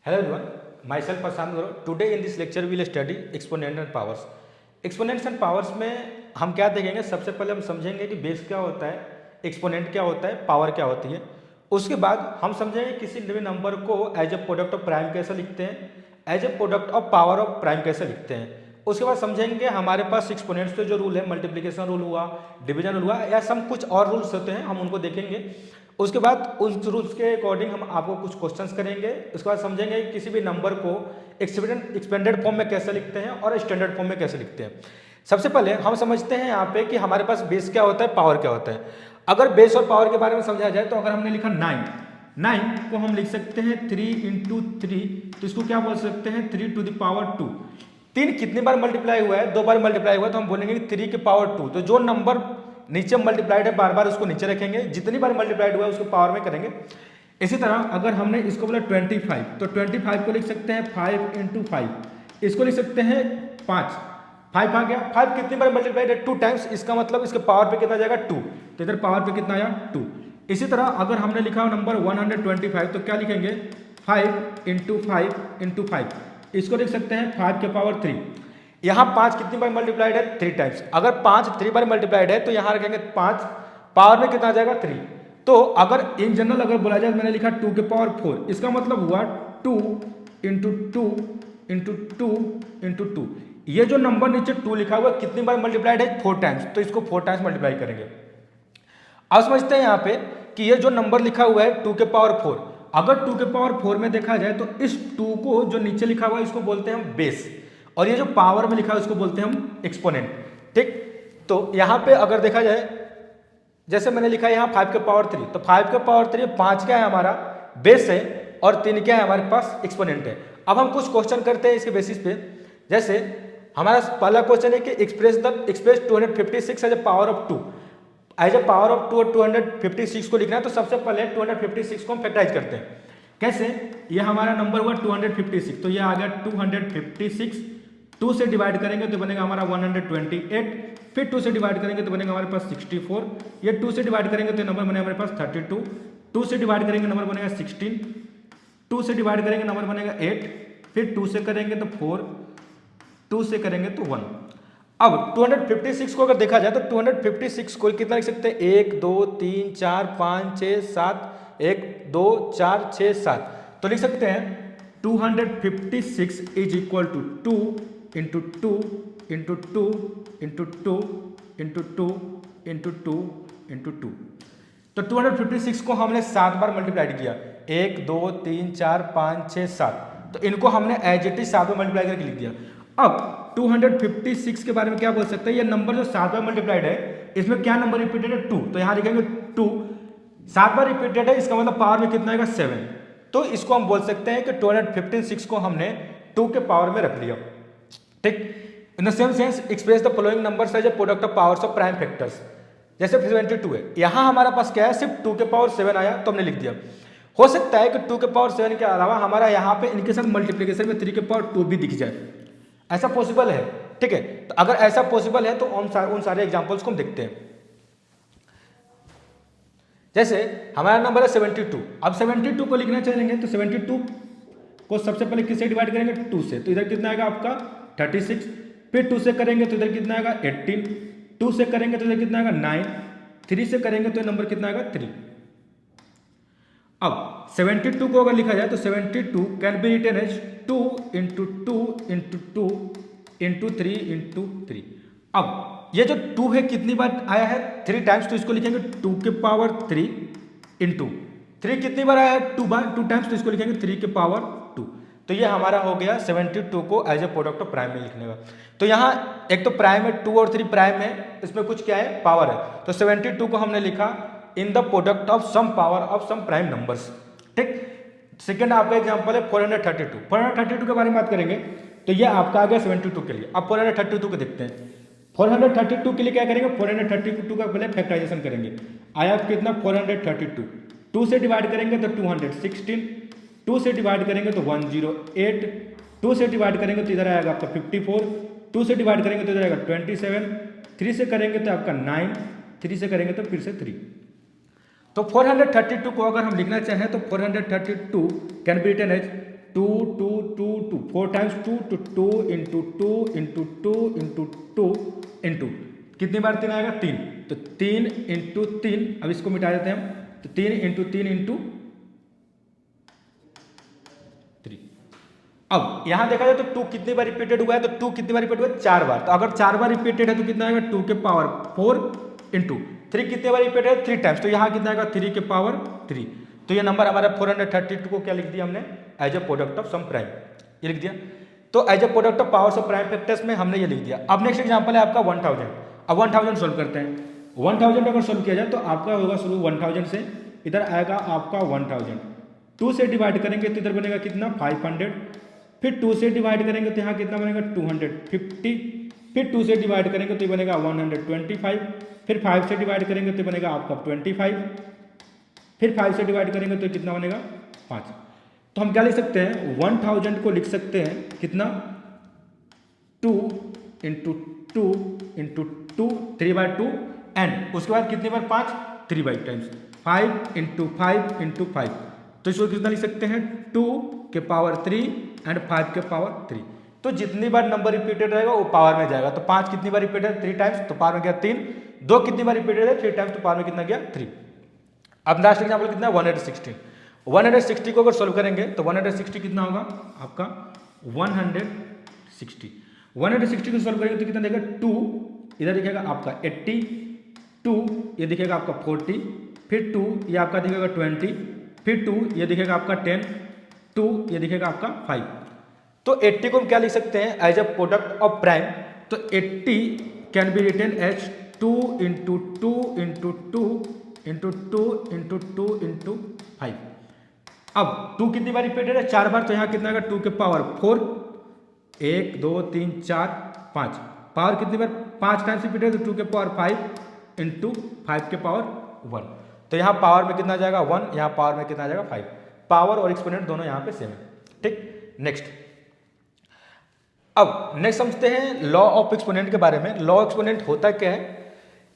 Hello everyone, myself Prashant Guru. Today in this lecture we will study exponent and powers. Exponents and powers में हम क्या देखेंगे, सबसे पहले हम समझेंगे कि बेस क्या होता है, एक्सपोनेंट क्या होता है, पावर क्या होती है। उसके बाद हम समझेंगे किसी भी नंबर को as a product of prime कैसे लिखते हैं, as a product of power of prime कैसे लिखते हैं। उसके बाद समझेंगे हमारे पास एक्सपोनेंट्स पे जो रूल है, मल्टीप्लिकेशन रूल हुआ, डिवीजन रूल हुआ, या सम कुछ और रूल्स होते हैं, हम उनको देखेंगे। उसके बाद उस रूल्स के अकॉर्डिंग हम आपको कुछ क्वेश्चंस करेंगे। उसके बाद समझेंगे कि किसी भी नंबर को एक्सपेंडेड फॉर्म में कैसे लिखते हैं और स्टैंडर्ड फॉर्म में कैसे लिखते हैं। सबसे पहले हम समझते हैं यहाँ पे कि हमारे पास बेस क्या होता है, पावर क्या होता है। अगर बेस और पावर के बारे में समझा जाए तो अगर हमने लिखा 9 को हम लिख सकते हैं 3 इंटू 3, तो इसको क्या बोल सकते हैं 3 टू द पावर 2। 3 कितनी बार मल्टीप्लाई हुआ है, 2 बार मल्टीप्लाई हुआ है, तो हम बोलेंगे 3 की पावर 2। तो जो नंबर नीचे मल्टीप्लाइड है बार बार उसको नीचे रखेंगे, जितनी बार मल्टीप्लाइड हुआ है उसको पावर में करेंगे। इसी तरह अगर हमने इसको बोला 25, तो 25 को लिख सकते हैं 5 इंटू 5, इसको लिख सकते हैं 5 आ गया। 5 कितनी बार मल्टीप्लाइड है, 2 टाइम्स, इसका मतलब इसके पावर पे कितना जाएगा 2, तो इधर पावर पे कितना आया 2। इसी तरह अगर हमने लिखा नंबर 125, तो क्या लिखेंगे 5 इंटू 5, इसको लिख सकते हैं 5 के पावर 3। यहाँ 5 कितनी बार मल्टीप्लाइड है, 3 टाइम्स। अगर 5 3 बार मल्टीप्लाइड है तो यहाँ रखेंगे 5, पावर में कितना आ जाएगा 3। तो अगर इन जनरल अगर बोला जाए, मैंने लिखा 2 के पावर 4, इसका मतलब हुआ 2 इंटू 2 इंटू 2 इंटू 2। ये जो नंबर नीचे 2 लिखा हुआ कितनी बार मल्टीप्लाइड है, 4 टाइम्स, तो इसको 4 टाइम्स मल्टीप्लाई करेंगे। अब समझते हैं यहाँ पे कि ये जो नंबर लिखा हुआ है 2 के पावर 4, अगर 2 के पावर 4 में देखा जाए तो इस 2 को जो नीचे लिखा हुआ है इसको बोलते हैं हम बेस, और ये जो पावर में लिखा है उसको बोलते हैं हम एक्सपोनेंट। ठीक, तो यहाँ पे अगर देखा जाए, जैसे मैंने लिखा है यहाँ 5 के पावर 3, तो 5 के पावर 3 5 क्या है हमारा बेस है, और 3 क्या है हमारे पास एक्सपोनेंट है। अब हम कुछ क्वेश्चन करते हैं इसके बेसिस पे। जैसे हमारा पहला क्वेश्चन है कि express 256 as a power of 2, as a power of 2 और 256 को लिखना है। तो सबसे पहले 256 को हम फैक्टराइज करते हैं। कैसे, ये हमारा नंबर हुआ 256, तो ये आ गया 256, 2 से डिवाइड करेंगे तो बनेगा हमारा 128, फिर 2 से डिवाइड करेंगे तो बनेगा हमारे पास 64, ये 2 से डिवाइड करेंगे तो नंबर बनेगा हमारे पास 32, 2 से डिवाइड करेंगे नंबर बनेगा 16, 2 से डिवाइड करेंगे नंबर बनेगा 8, फिर 2 से करेंगे तो 4, 2 से करेंगे तो 1। अब 256 को अगर देखा जाए तो 256 को कितना लिख सकते हैं, 1 2 3 4 5 6 7, 1 2 4 6 7, तो लिख सकते हैं 256 is equal to 2 into 2 into 2 into 2 into 2 into 2 into 2। तो 256 को हमने 7 बार मल्टीप्लाइड किया, 1 2 3 4 5 6 7, तो इनको हमने एज इट इज 7 बार मल्टीप्लाई करके लिख दिया। अब 256 के बारे में क्या बोल सकते हैं, ये नंबर जो 7 बार मल्टीप्लाइड है इसमें क्या नंबर रिपीटेड है 2, तो यहाँ लिखेंगे 2, 7 बार रिपीटेड है, इसका मतलब पावर में कितना आएगा 7, तो इसको हम बोल सकते हैं कि 256 को हमने 2 के पावर में रख लिया। ठीक, in the same sense express the following numbers as a product of powers of prime factors. जैसे 72 है, यहाँ हमारा पास क्या है, सिर्फ 2 के पावर 7 आया तो हमने लिख दिया। हो सकता है कि 2 के पावर 7 के अलावा हमारा यहाँ पे इनके साथ मल्टीप्लीकेशन में 3 के पावर 2 भी दिख जाए, ऐसा पॉसिबल है। ठीक है, तो अगर ऐसा पॉसिबल है तो उन सारे एग्जांपल्स को हम देखते हैं। जैसे हमारा नंबर है 72, अब 72 को लिखना चाहेंगे तो 72 को सबसे पहले किससे डिवाइड करेंगे, 2 से, तो इधर कितना आएगा आपका 36, फिर 2 से करेंगे तो इधर कितना आएगा 18, 2 से करेंगे तो इधर कितना आएगा 9, 3 से करेंगे तो नंबर कितना आएगा 3। अब 72 को अगर लिखा जाए तो 72 can be written as 2 into 2 into 2 into 3 into 3। अब ये जो 2 है कितनी बार आया है, 3 टाइम्स, तो इसको लिखेंगे 2 के पावर 3 इंटू 3 कितनी बार आया है 2 बार, 2 टाइम्स, तो इसको लिखेंगे 3 के पावर 2। तो ये हमारा हो गया 72 को as a product of prime में लिखने का। तो यहाँ एक तो प्राइम है, 2 और 3 प्राइम है, इसमें कुछ क्या है पावर है, तो 72 को हमने लिखा in the product of some power of some prime numbers. ठीक, सेकंड आपका एग्जांपल है 432 के बारे में बात करेंगे, तो ये आपका आ गया 72 के लिए। अब 432 को देखते हैं। 432 के लिए क्या करेंगे, 432 का पहले फैक्टराइजेशन करेंगे। आया कितना 432, 2 से डिवाइड करेंगे तो 216, 2 से डिवाइड करेंगे तो 108, 2 से डिवाइड करेंगे तो इधर आएगा आपका 54, 2 से डिवाइड करेंगे तो इधर आएगा 27, 3 से करेंगे तो आपका 9, 3 से करेंगे तो फिर से 3। तो 432 को अगर हम लिखना चाहें तो 432 can be written as two two two two, 4 times 2 तो 2 इंटू 2 इंटू 2 इंटू 2 इंटू कितनी बार 3 आएगा 3, तो 3 इंटू 3, अब इसको मिटा देते हैं हम, तो 3 इंटू 3 इंटू 3। अब यहां देखा जाए तो 2 कितनी बार रिपीटेड हुआ है, तो 2 कितनी बार रिपीट हुआ है 4 बार, तो अगर 4 बार रिपीटेड है तो कितना आएगा 2 के पावर 4 इंटू 3 कितने बार रिपीटेड है 3 टाइम्स, तो यहां कितना आएगा 3 के पावर 3। तो ये नंबर हमारा 432 को क्या लिख दिया हमने, as a product of some prime, ये लिख दिया। तो as a product of powers of prime factors में हमने ये लिख दिया। अब नेक्स्ट एग्जांपल है आपका 1000। अब 1000 सोल्व करते हैं। 1000 अगर सोल्व किया जाए तो आपका होगा शुरू 1000 से, इधर आएगा आपका 1000, 2 से डिवाइड करेंगे तो इधर बनेगा कितना 500, फिर 2 से डिवाइड करेंगे तो यहाँ कितना बनेगा 250, फिर 2 से डिवाइड करेंगे तो ये बनेगा 125, फिर 5 से डिवाइड करेंगे तो बनेगा आपका 25, फिर 5 से डिवाइड करेंगे तो कितना बनेगा 5। तो हम क्या लिख सकते हैं 1000 को लिख सकते हैं कितना 2 इंटू 2 इंटू 2 3/2 एंड उसके बाद कितनी बार 5 3 टाइम्स 5 इंटू 5 इंटू 5, तो इसको कितना लिख सकते हैं 2 के पावर 3 एंड 5 के पावर 3। तो जितनी बार नंबर रिपीटेड रहेगा वो पावर में जाएगा। तो 5 कितनी बार रिपीटेड है 3 टाइम्स, तो पावर में गया 3, 2 कितनी बार रिपीटेड है 3 टाइम्स, तो पावर में कितना गया 3। अब लास्ट एग्जाम्पल कितना 160। 160 को अगर सोल्व करेंगे तो 160 कितना होगा आपका 160। 160 को सोल्व करेंगे तो कितना देगा 2, इधर दिखेगा आपका 80, 2 ये दिखेगा आपका 40, फिर 2 ये आपका दिखेगा 20, फिर 2 ये दिखेगा आपका 10, 2 ये दिखेगा आपका 5। तो 80 को हम क्या लिख सकते हैं as a product of prime, तो 80 can be written as 2 into 2 into 2 into 2 into 2 into 5। अब 2 कितनी बार रिपीटेड है 4 बार, तो यहाँ कितना आएगा 2 के पावर 4, 1 2 3 4 5, पावर कितनी बार 5 टाइम्स रिपीटेड है तो 2 के पावर 5 इंटू 5 के पावर 1। तो यहाँ पावर में कितना जाएगा 1, यहाँ पावर में कितना जाएगा 5। पावर और एक्सपोनेंट दोनों यहाँ पे सेम है। ठीक, नेक्स्ट। अब नेक्स्ट समझते हैं लॉ ऑफ एक्सपोनेंट के बारे में। लॉ एक्सपोनेंट होता क्या है,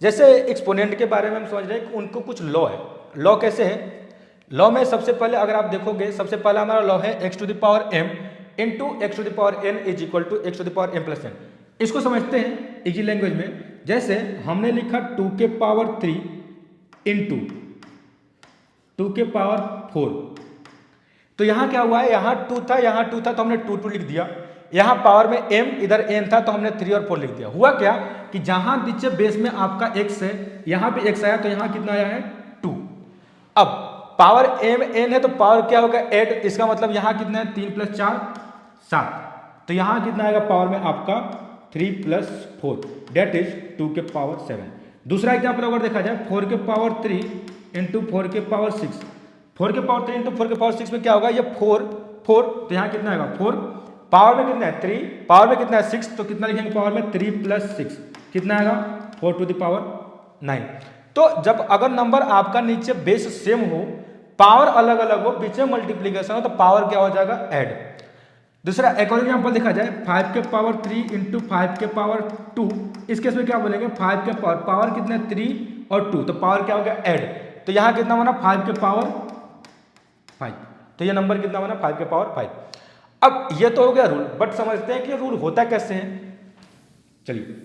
जैसे एक्सपोनेंट के बारे में हम समझ रहे हैं कि उनको कुछ लॉ है। लॉ कैसे है, लॉ में सबसे पहले अगर आप देखोगे सबसे पहला हमारा लॉ है x to the power m into x to the power n is equal to x to the power m plus n। इसको समझते हैं इजी लैंग्वेज में, जैसे हमने लिखा 2 के पावर 3 इंटू 2 के पावर 4, तो यहाँ क्या हुआ है, यहाँ 2 था यहाँ 2 था तो हमने 2 2 लिख दिया, यहाँ पावर में m इधर n था तो हमने 3 और 4 लिख दिया। हुआ क्या कि जहां नीचे बेस में आपका x है यहाँ पे x आया तो यहाँ कितना आया है 2। अब पावर m n है तो पावर क्या होगा 8, इसका मतलब यहाँ कितना है 3 + 4 7, तो यहाँ कितना आएगा पावर में आपका 3 + 4 डेट इज 2 के पावर 7। दूसरा एग्जाम्पल अगर देखा जाए 4 के पावर 3 इंटू 4 के पावर 6, 4 के पावर 3 इंटू 4 के पावर 6 में क्या होगा ये 4 4, तो यहाँ कितना आएगा 4, पावर में कितना है 3, पावर में कितना है 6, तो कितना लिखेंगे पावर में 3 + 6 कितना आएगा 4 टू द पावर 9। तो जब अगर नंबर आपका नीचे बेस सेम हो पावर अलग अलग हो बीच में मल्टीप्लीकेशन हो तो पावर क्या हो जाएगा ऐड। दूसरा एक और एग्जांपल देखा जाए 5 के पावर 3 इंटू 5 के पावर 2, इस केस में क्या बोलेंगे 5 के पावर पावर कितना है 3 और 2, तो पावर क्या हो गया ऐड, तो यहाँ कितना बना 5 के पावर 5, तो ये नंबर कितना बना 5 के पावर 5। अब ये तो हो गया रूल, बट समझते हैं कि रूल होता कैसे है। चलिए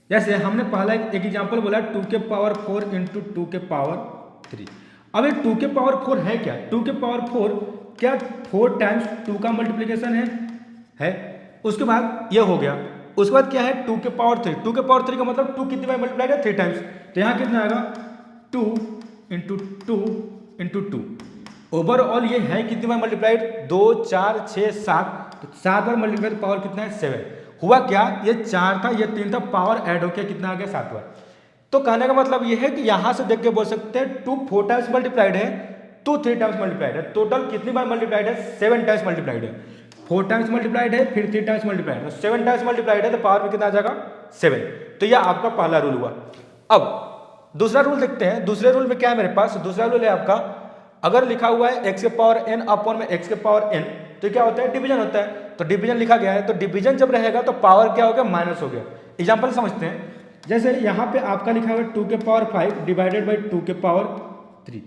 जैसे हमने पहला एक एग्जांपल बोला 2 के पावर 4 इंटू 2 के पावर 3। अब ये 2 के पावर 4 है क्या, 2 के पावर 4 क्या 4 टाइम्स 2 का मल्टीप्लिकेशन है। उसके बाद ये हो गया, उसके बाद क्या है 2 के पावर 3, 2 के पावर 3 का मतलब 2 कितनी बार मल्टीप्लाइड है 3 टाइम्स, तो यहाँ कितना आएगा 2 इंटू 2 इंटू 2। ओवरऑल ये है कितनी बार मल्टीप्लाइड 2 4 6 7, तो 7 बार मल्टीप्लाइड पावर कितना है 7। हुआ क्या ये 4 था ये 3 था, पावर ऐड होकर कितना आ गया 7 बार। तो कहने का मतलब ये है कि यहां से देख के बोल सकते हैं 2 4 टाइम्स मल्टीप्लाइड है, 2 3 टाइम्स मल्टीप्लाइड है, टोटल कितनी बार मल्टीप्लाइड है 7 टाइम्स मल्टीप्लाइड है। 4 टाइम्स मल्टीप्लाइड है फिर 3 टाइम्स मल्टीप्लाइड है, 7 टाइम्स मल्टीप्लाइड है तो पावर में कितना आ जाएगा 7। तो यह आपका पहला रूल हुआ। अब दूसरा रूल देखते हैं, दूसरे रूल में क्या है मेरे पास, दूसरा रूल है आपका अगर लिखा हुआ है x के पावर n अपॉन में x के पावर n, तो क्या होता है डिवीजन होता है, तो डिवीजन लिखा गया है तो डिवीजन जब रहेगा तो पावर क्या हो गया माइनस हो गया। एग्जांपल समझते हैं, जैसे यहाँ पे आपका लिखा हुआ है 2 के पावर 5 डिवाइडेड बाई 2 के पावर 3,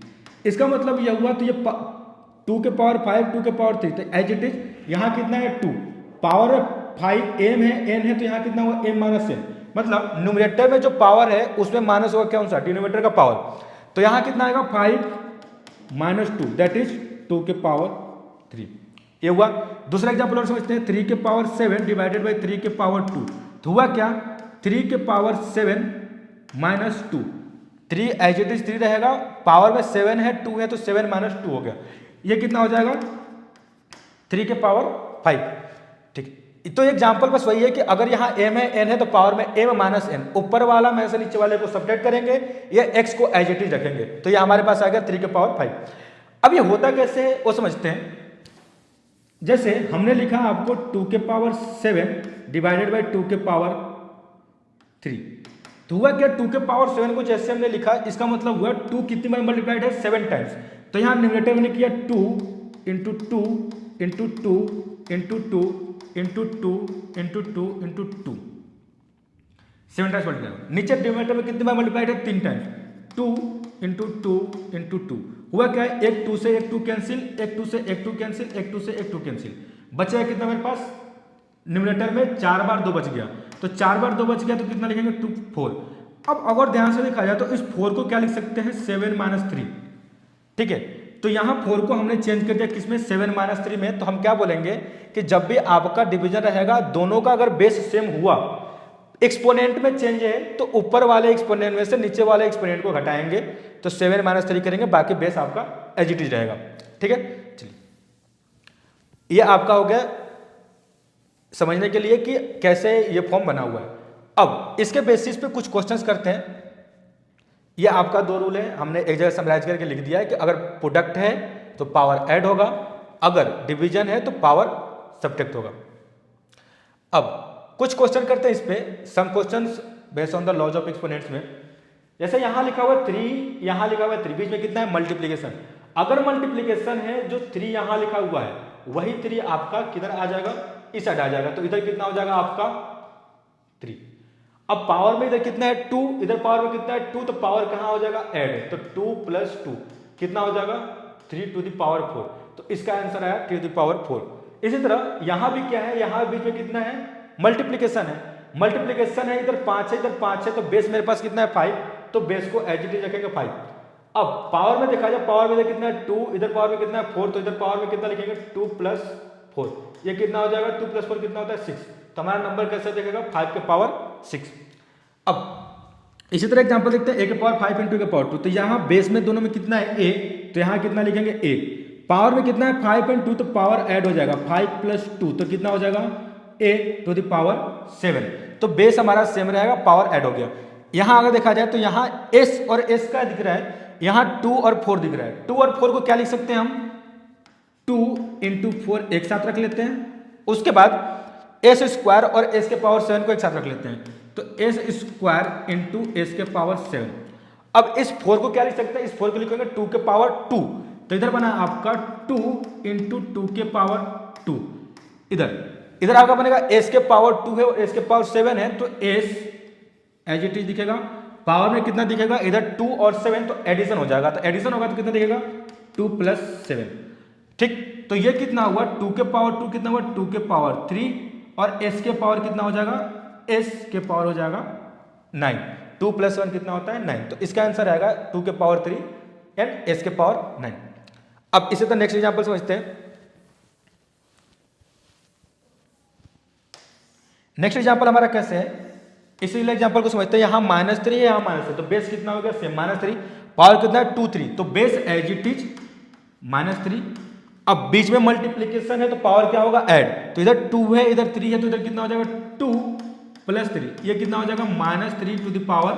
इसका मतलब यह हुआ तो ये 2 के पावर 5, 2 के पावर 3, तो एज इट इज यहाँ कितना है 2, पावर 5 m है, n है, तो यहाँ कितना हुआ m माइनस n, मतलब न्यूमरेटर में जो पावर है उसमें माइनस होगा कौन सा, डिनोमिनेटर का पावर, तो यहाँ कितना आएगा 5 माइनस 2 दैट इज 2 के पावर 3, ये हुआ। दूसरा एग्जाम्पल और समझते हैं, 3 के पावर 7 डिवाइडेड बाई 3 के पावर 2, तो हुआ क्या 3 के power 7 minus 2, 3 as it is 3 रहेगा, पावर में 7 है 2 है तो 7 माइनस 2 हो गया, ये कितना हो जाएगा 3 के पावर 5, ठीक। तो एग्जाम्पल बस वही है कि अगर यहाँ m है n है तो पावर में m माइनस n, ऊपर वाला में से नीचे वाले को सब्ट्रैक्ट करेंगे, ये x को एज इट इज रखेंगे, तो ये हमारे पास आ गया 3 के पावर 5। अब ये होता कैसे है वो समझते हैं। जैसे हमने लिखा आपको 2 के पावर 7 डिवाइडेड बाई 2 के पावर 3, तो हुआ क्या 2 के पावर 7 को जैसे हमने लिखा, इसका मतलब हुआ 2 कितनी बार मल्टीप्लाइड है 7 टाइम्स, तो यहाँ न्यूमरेटर मैंने किया 2 into 2 into 2 into 2 into 2 into 2 into 2, 7 times multiply, नीचे डिनोमिनेटर में कितनी बार मल्टीप्लाइड है 3 टाइम्स, 2 इंटू 2 इंटू 2, हुआ क्या है एक 2 से एक 2 कैंसिल, एक 2 से एक 2 कैंसिल, एक 2 से एक 2 कैंसिल, बचा कितना मेरे पास न्यूमरेटर में 4 बार 2 बच गया, तो 4 बार 2 बच गया तो कितना लिखेंगे 2 4। अब अगर ध्यान से देखा जाए तो इस 4 को क्या लिख सकते हैं 7 माइनस 3, ठीक है, तो यहाँ 4 को हमने चेंज कर दिया किसमें 7 माइनस 3 में, तो हम क्या बोलेंगे कि जब भी आपका डिवीजन रहेगा दोनों का अगर बेस सेम हुआ, एक्सपोनेंट में चेंज है तो ऊपर वाले एक्सपोनेंट में से नीचे वाले एक्सपोनेंट को घटाएंगे, तो 7 माइनस 3 करेंगे, बाकी बेस आपका एज इट इज रहेगा, ठीक है। चलिए ये आपका हो गया समझने के लिए कि कैसे ये फॉर्म बना हुआ है। अब इसके बेसिस पे कुछ क्वेश्चंस करते हैं। ये आपका 2 रूल है, हमने एक जगह समराइज करके लिख दिया है कि अगर प्रोडक्ट है तो पावर ऐड होगा, अगर डिवीजन है तो पावर सब्ट्रैक्ट होगा। अब कुछ क्वेश्चन करते हैं इस पे, some questions based on the laws of exponents में। जैसे यहाँ लिखा हुआ है 3, यहाँ लिखा हुआ है 3, बीच में कितना है मल्टीप्लीकेशन, अगर मल्टीप्लीकेशन है जो 3 यहाँ लिखा हुआ है वही 3 आपका किधर आ जाएगा, इस साइड आ जाएगा, तो इधर कितना हो जाएगा आपका 3। अब पावर में इधर कितना है 2, इधर पावर में कितना है 2, तो पावर कहाँ हो जाएगा ऐड, तो 2 प्लस 2 कितना हो जाएगा 3 टू द पावर 4, तो इसका आंसर आया 3 टू द पावर 4। इसी तरह यहाँ भी क्या है, यहाँ बीच में कितना है मल्टीप्लीकेशन है, मल्टीप्लीकेशन है, इधर 5 है इधर 5 है, तो बेस मेरे पास कितना है 5, तो बेस को एज इट इज रखेंगे 5। अब पावर में देखा जाए, पावर में इधर कितना है 2, इधर पावर में कितना है 4, तो इधर पावर में कितना लिखेंगे 2 प्लस 4, ये कितना हो जाएगा 2 प्लस 4 कितना होता है 6, तो हमारा नंबर कैसे देखेगा 5 के पावर 6। अब इसी तरह एग्जांपल देखते हैं, a के पावर 5 इंटू के पावर 2, तो यहाँ बेस में दोनों में कितना है a, तो यहाँ कितना लिखेंगे a, पावर में कितना है 5 इंटू 2, तो पावर ऐड हो जाएगा 5 प्लस 2, तो कितना हो जाएगा a टू द पावर 7, तो बेस हमारा सेम रहेगा, पावर ऐड हो गया। यहाँ अगर देखा जाए तो यहाँ s और s का दिख रहा है, यहाँ 2 और 4 दिख रहा है, 2 और 4 को क्या लिख सकते हैं हम 2 इंटू 4 एक साथ रख लेते हैं, उसके बाद s स्क्वायर और s के पावर 7 को एक साथ रख लेते हैं, तो s स्क्वायर इंटू s के पावर 7। अब इस 4 को क्या लिख सकते हैं, इस 4 को लिखेंगे 2 के पावर 2, तो इधर बना आपका 2 इंटू 2 के पावर 2, इधर आपका बनेगा s के पावर 2 है और s के पावर 7 है, तो s एज इट इज दिखेगा, पावर में कितना दिखेगा इधर 2 और 7, तो एडिशन हो जाएगा, तो एडिशन होगा तो कितना दिखेगा 2 प्लस 7, ठीक। तो ये कितना हुआ 2 के पावर 2 कितना हुआ 2 के पावर 3, और s के पावर कितना हो जाएगा, s के पावर हो जाएगा 9, 2 प्लस 1 कितना होता है 9, तो इसका आंसर आएगा 2 के पावर 3 एंड s के पावर 9। अब इसी तरह नेक्स्ट एग्जांपल समझते हैं। नेक्स्ट एग्जांपल हमारा कैसे है, इसीलिए एग्जांपल को समझते हैं। यहाँ -3 है, यहाँ माइनस है, तो बेस कितना हो गया सेम -3, पावर कितना है 2 3, तो बेस एज इट इज -3। अब बीच में मल्टीप्लीकेशन है तो पावर क्या होगा ऐड, तो इधर 2 है इधर 3 है, तो इधर कितना हो जाएगा 2 प्लस 3, ये कितना हो जाएगा -3 टू द पावर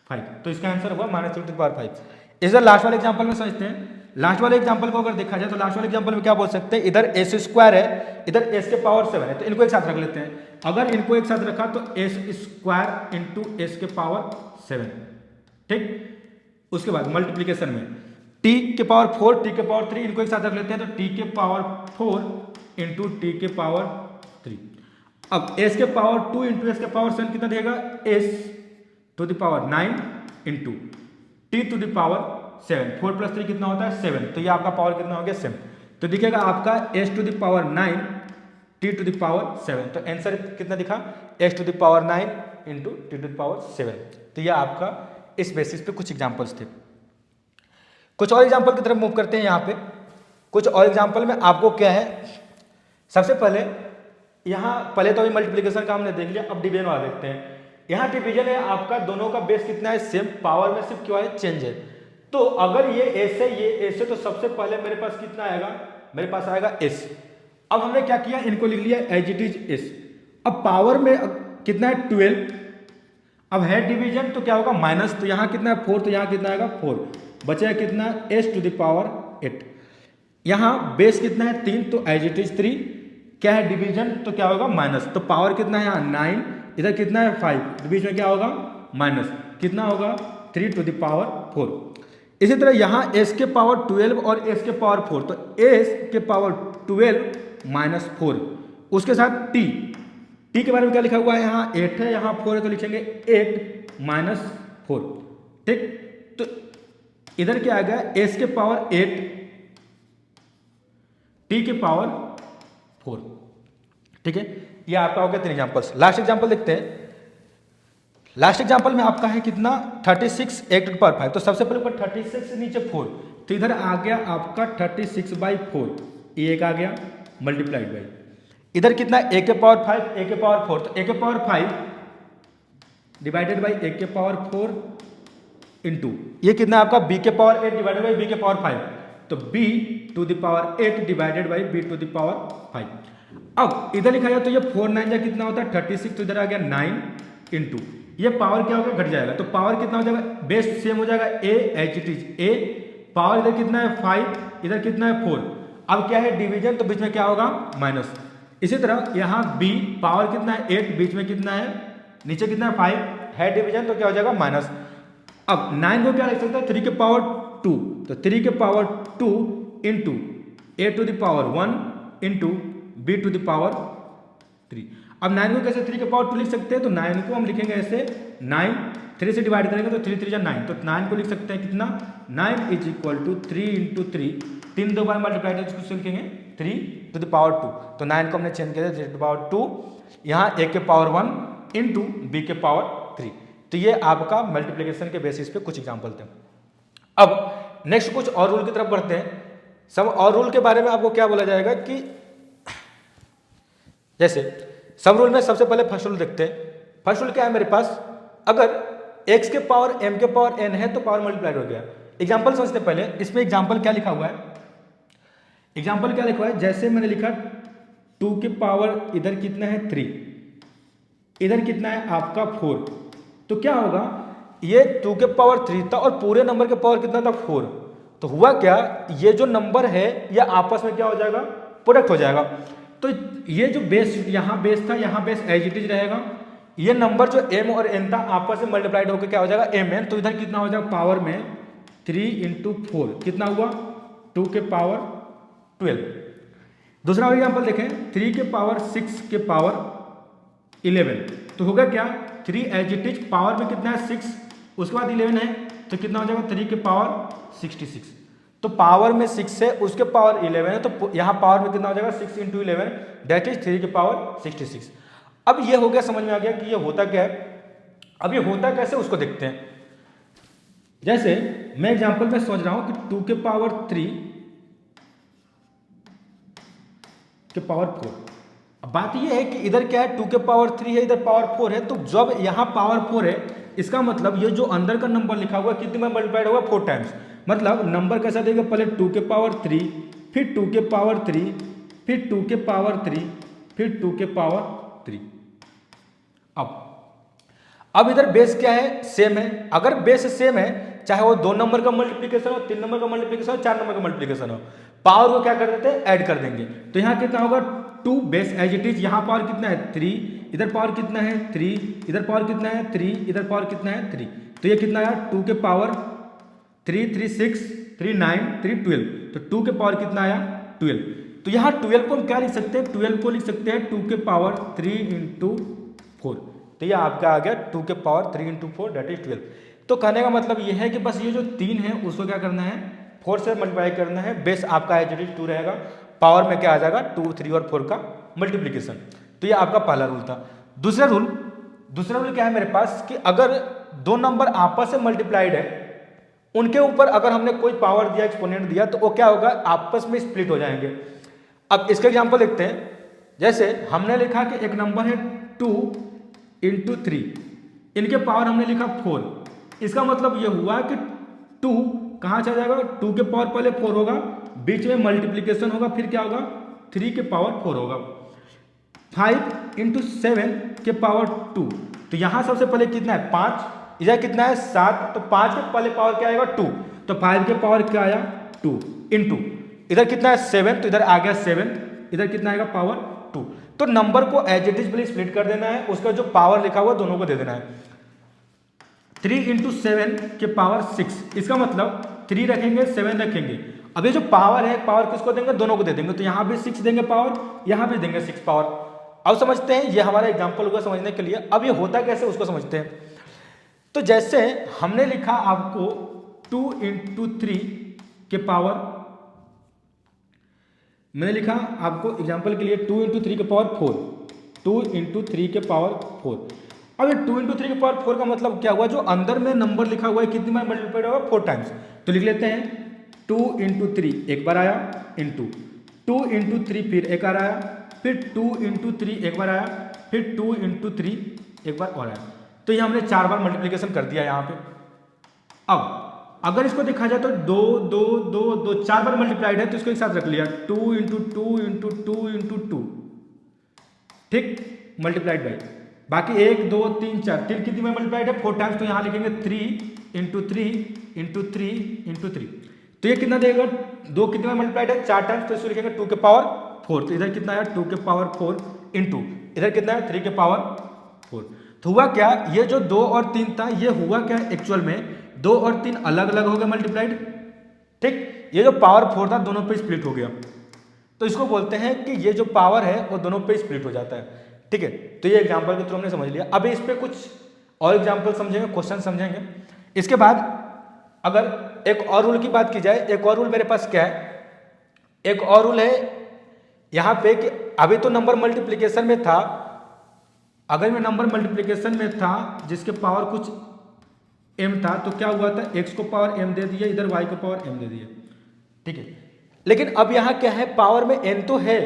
5, तो इसका आंसर हुआ -3 टू द पावर 5। इधर लास्ट वाले एग्जांपल में समझते हैं। लास्ट वाले एग्जांपल को अगर देखा जाए तो लास्ट वाले एग्जांपल में क्या बोल सकते हैं, इधर s स्क्वायर है इधर s के पावर 7 है, तो इनको एक साथ रख लेते हैं। अगर इनको एक साथ रखा तो s स्क्वायर इंटू s के पावर 7, ठीक। उसके बाद मल्टीप्लीकेशन में t के पावर 4 t के पावर 3 इनको एक साथ रख लेते हैं, तो t के पावर 4 इंटू t के पावर 3। अब s के पावर 2 इंटू s के पावर 7 कितना देगा s to the power 9 into t to the power 7, 4 plus 3 कितना होता है 7, तो ये आपका पावर कितना हो गया 7, तो दिखेगा आपका s to the power 9 t to the power 7, तो आंसर कितना दिखा s to the power 9 into t to the power 7। तो ये आपका इस बेसिस पे कुछ एग्जाम्पल्स थे। कुछ और एग्जाम्पल की तरफ मूव करते हैं। यहाँ पे कुछ और एग्जाम्पल में आपको क्या है, सबसे पहले यहाँ पहले तो अभी मल्टीप्लिकेशन का हमने देख लिया, अब डिवीजन वाला देखते हैं। यहाँ डिवीजन है आपका, दोनों का बेस कितना है सेम, पावर में सिर्फ क्या है चेंज है। तो अगर ये एस है ये एस है तो सबसे पहले मेरे पास कितना आएगा, मेरे पास आएगा एस। अब हमने क्या किया, इनको लिख लिया एज इट इज एस। अब पावर में कितना है 12, अब है डिवीजन तो क्या होगा माइनस, तो यहाँ कितना है 4, तो यहाँ कितना आएगा 4, बचेगा कितना एस टू द पावर 8। यहाँ बेस कितना है 3, तो एज इट इज 3, क्या है डिवीजन तो क्या होगा माइनस, तो पावर कितना है यहाँ 9, इधर कितना है 5, तो बीच में क्या होगा माइनस, कितना होगा 3 टू द पावर 4। इसी तरह यहाँ s के पावर 12 और s के पावर 4, तो s के पावर 12 माइनस 4, उसके साथ t के बारे में क्या लिखा हुआ है यहाँ 8 है, यहाँ 4 है, तो लिखेंगे 8 माइनस 4, ठीक। तो इधर क्या आ गया s के पावर 8 t के पावर 4, ठीक है। ये आपका हो गया 3 एग्जाम्पल्स। लास्ट एग्जाम्पल देखते हैं। लास्ट एग्जाम्पल में आपका है कितना 36 8 टू द पावर 5, तो सबसे पहले ऊपर 36 से नीचे 4, तो इधर आ गया आपका 36/4, ये एक आ गया मल्टीप्लाइड बाई, इधर कितना a के पावर 5 a के पावर 4, तो a के पावर 5 डिवाइडेड बाई a के पावर 4 इंटू ये कितना आपका b के पावर 8 डिवाइडेड बाई b के पावर 5, तो b to the power 8 divided by b to the power 5। अब इधर लिखा जाए तो ये 4 9 जा कितना होता है 36, तो इधर आ गया 9 इंटू ये पावर क्या होगा घट जाएगा, तो पावर कितना हो जाएगा बेस सेम हो जाएगा a H it is a, power इधर कितना है 5, इधर कितना है 4, अब क्या है डिवीजन तो बीच में क्या होगा माइनस। इसी तरह यहाँ b पावर कितना है 8, बीच में कितना है नीचे कितना है 5, है डिवीजन तो क्या हो जाएगा माइनस। अब 9 को क्या लिख सकते हैं 3 के पावर 2, तो 3 के power 2 into a to the power 1 into b to the power 3। अब 9 को कैसे 3 के पावर 2 लिख सकते हैं, तो 9 को हम लिखेंगे ऐसे 9 3 से डिवाइड करेंगे तो 3 3 जा 9, तो 9 को लिख सकते हैं कितना 9 इज इक्वल टू 3 इंटू 3, 3 दो बार मल्टीप्लाई है तो लिखेंगे 3 टू द पावर 2, तो 9 को हमने चेंज किया 3 टू द पावर 2, यहाँ a के पावर 1 इंटू b के पावर 3। तो ये आपका मल्टीप्लीकेशन के बेसिस पे कुछ एग्जाम्पल थे। अब नेक्स्ट कुछ और रूल की तरफ बढ़ते हैं। सब और रूल के बारे में आपको क्या बोला जाएगा कि जैसे सब रूल में सबसे पहले फर्स्ट रूल देखते हैं। फर्स्ट रूल क्या है मेरे पास, अगर x के पावर m के पावर n है तो पावर मल्टीप्लाइड हो गया। एग्जांपल समझते हैं पहले, इसमें एग्जांपल क्या लिखा हुआ है, एग्जांपल क्या लिखा हुआ है, जैसे मैंने लिखा 2 के पावर इधर कितना है 3, इधर कितना है आपका 4, तो क्या होगा ये 2 के पावर 3 था और पूरे नंबर के पावर कितना था 4, तो हुआ क्या ये जो नंबर है ये आपस में क्या हो जाएगा प्रोडक्ट हो जाएगा। तो ये जो बेस यहाँ बेस था यहाँ बेस एज इट इज रहेगा, ये नंबर जो m और n था आपस में मल्टीप्लाइड होकर क्या हो जाएगा mn, तो इधर कितना हो जाएगा पावर में 3 इंटू 4 कितना हुआ 2 के पावर 12। दूसरा एग्जांपल देखें 3 के पावर 6 के पावर 11, तो होगा क्या 3 एज इट इज पावर में कितना है 6, उसके बाद 11 है तो कितना हो जाएगा 3 के पावर 66, तो पावर में 6 है उसके पावर 11 है, तो यहाँ पावर में कितना हो जाएगा 6 इंटू 11 डेट इज 3 के पावर 66। अब ये हो गया, समझ में आ गया कि ये होता क्या है। अब ये होता कैसे उसको देखते हैं। जैसे मैं एग्जांपल में सोच रहा हूं कि 2 के पावर 3 के पावर 4, अब बात ये है कि इधर क्या है 2 के पावर 3 है इधर पावर 4 है, तो जब यहाँ पावर 4 है इसका मतलब ये जो अंदर का नंबर लिखा हुआ कितने में मल्टीप्लाइड होगा 4 टाइम्स, मतलब नंबर कैसा देगा पहले 2 के पावर 3 फिर 2 के पावर 3 फिर 2 के पावर 3 फिर 2 के पावर 3। अब इधर बेस क्या है सेम है, अगर बेस सेम है चाहे वो 2 नंबर का मल्टीप्लिकेशन हो 3 नंबर का मल्टीप्लिकेशन हो 4 नंबर का मल्टीप्लिकेशन हो, पावर को क्या कर देते हैं ऐड कर देंगे, तो यहाँ कितना होगा 2 बेस एज इट इज, यहाँ पावर कितना है 3, इधर पावर कितना है 3, इधर पावर कितना है 3, इधर पावर कितना है 3, तो ये कितना आया 2 के पावर 3 3 6 3 9 3 12, तो 2 के पावर कितना आया 12, तो यहाँ 12 को हम क्या लिख सकते हैं 12 को लिख सकते हैं 2 के पावर 3 इंटू 4, तो ये आपका आ गया 2 के पावर 3 इंटू 4 डेट इज 12। तो कहने का मतलब ये है कि बस ये जो 3 है उसको क्या करना है, 4 से मल्टीप्लाई करना है। बेस आपका एज इट इज 2 रहेगा, पावर में क्या आ जाएगा 2, 3 और 4 का मल्टीप्लीकेशन। तो ये आपका पहला रूल था। दूसरा रूल क्या है मेरे पास कि अगर दो नंबर आपस में मल्टीप्लाइड है, उनके ऊपर अगर हमने कोई पावर दिया, एक्सपोनेंट दिया, तो वो क्या होगा, आपस में स्प्लिट हो जाएंगे। अब इसका एग्जांपल देखते हैं। जैसे हमने लिखा कि एक नंबर है 2 × 3, इनके पावर हमने लिखा 4। इसका मतलब ये हुआ कि 2 कहाँ चला जाएगा, 2 के पावर पहले 4 होगा, बीच में मल्टीप्लीकेशन होगा, फिर क्या होगा 3 के पावर 4 होगा। 5 × 7 के पावर 2, तो यहाँ सबसे पहले कितना है 5, इधर कितना है 7, तो 5 के पहले पावर क्या आएगा 2, तो 5 के पावर क्या आया 2 × इधर कितना है 7, तो इधर आ गया 7, इधर कितना आएगा पावर 2। तो नंबर को एज इट इज पहले स्प्लिट कर देना है, उसका जो पावर लिखा हुआ दोनों को दे देना है। 3 × 7 के पावर 6, इसका मतलब 3 रखेंगे 7 रखेंगे। अब ये जो पावर है, पावर किसको देंगे, दोनों को दे देंगे, तो यहाँ भी 6 देंगे पावर, यहाँ भी देंगे 6 पावर। अब समझते हैं, ये हमारा एग्जाम्पल होगा समझने के लिए। अब ये होता कैसे उसको समझते हैं। तो जैसे हमने लिखा आपको 2 × 3 के पावर, मैंने लिखा आपको एग्जाम्पल के लिए 2 × 3 के पावर 4, 2 × 3 के पावर 4। अब ये 2 × 3 के पावर 4 का मतलब क्या हुआ, जो अंदर में नंबर लिखा हुआ है कितनी बार मल्टीप्लाइड होगा 4 टाइम्स। तो लिख लेते हैं 2 × 3 एक बार आया, इंटू 2 × 3 फिर एक बार आया, फिर 2 × 3 एक बार आया, फिर 2 × 3 एक बार और आया। तो ये हमने 4 बार मल्टीप्लिकेशन कर दिया यहाँ पे। अब अगर इसको देखा जाए तो 2 2 2 2 4 बार मल्टीप्लाइड है, तो इसको एक साथ रख लिया 2 × 2 × 2 × 2, ठीक, मल्टीप्लाइड बाई बाकी 1 2 3 4, 3 कितनी बार मल्टीप्लाइड है 4 टाइम्स, तो यहाँ लिखेंगे 3 × 3 × 3 × 3। तो ये कितना देगा, 2 कितनी बार मल्टीप्लाइड है 4 टाइम्स, तो इसको लिखेंगे 2 के पावर 4। तो इधर कितना है 2 के पावर 4 इंटू इधर कितना है 3 के पावर 4। तो हुआ क्या, ये जो 2 और 3 था, ये हुआ क्या एक्चुअल में 2 और 3 अलग अलग हो गए मल्टीप्लाइड, ठीक। ये जो पावर 4 था दोनों पे स्प्लिट हो गया, तो इसको बोलते हैं कि ये जो पावर है वो दोनों पे स्प्लिट हो जाता है, ठीक है। तो ये एग्जांपल के थ्रू हमने समझ लिया। अब इस पे कुछ और एग्जांपल समझेंगे, क्वेश्चन समझेंगे। इसके बाद अगर एक और रूल की बात की जाए, एक और रूल मेरे पास क्या है, एक और रूल है यहाँ पे कि अभी तो नंबर मल्टीप्लीकेशन में था, अगर मैं नंबर मल्टीप्लीकेशन में था जिसके पावर कुछ m था, तो क्या हुआ था x को पावर m दे दिया, इधर y को पावर m दे दिया, ठीक है। लेकिन अब यहाँ क्या है, पावर में n तो है,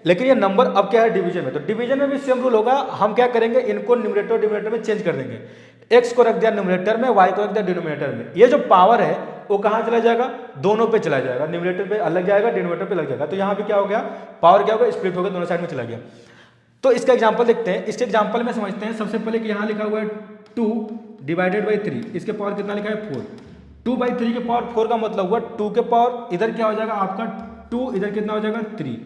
लेकिन ये नंबर अब क्या है डिवीजन में। तो डिवीजन में भी सेम रूल होगा, हम क्या करेंगे, इनको न्यूमरेटर डिनोमिनेटर में चेंज कर देंगे। x को रख दिया न्यूमरेटर में, y को रख दिया डिनोमिनेटर में। ये जो पावर है वो कहाँ चला जाएगा, दोनों पे चला जाएगा, न्यूमरेटर पे अलग जाएगा, डिनोमिनेटर पे लग जाएगा। तो यहाँ भी क्या हो गया, पावर क्या होगा, स्प्लिट हो गया, दोनों साइड में चला गया। तो इसका एग्जाम्पल देखते हैं। इसके एग्जाम्पल में समझते हैं। सबसे पहले कि यहाँ लिखा हुआ है 2 / 3, इसके पावर कितना लिखा है 4। 2/3 के पावर 4 का मतलब हुआ 2 के पावर इधर क्या हो जाएगा आपका 2, इधर कितना हो जाएगा 3।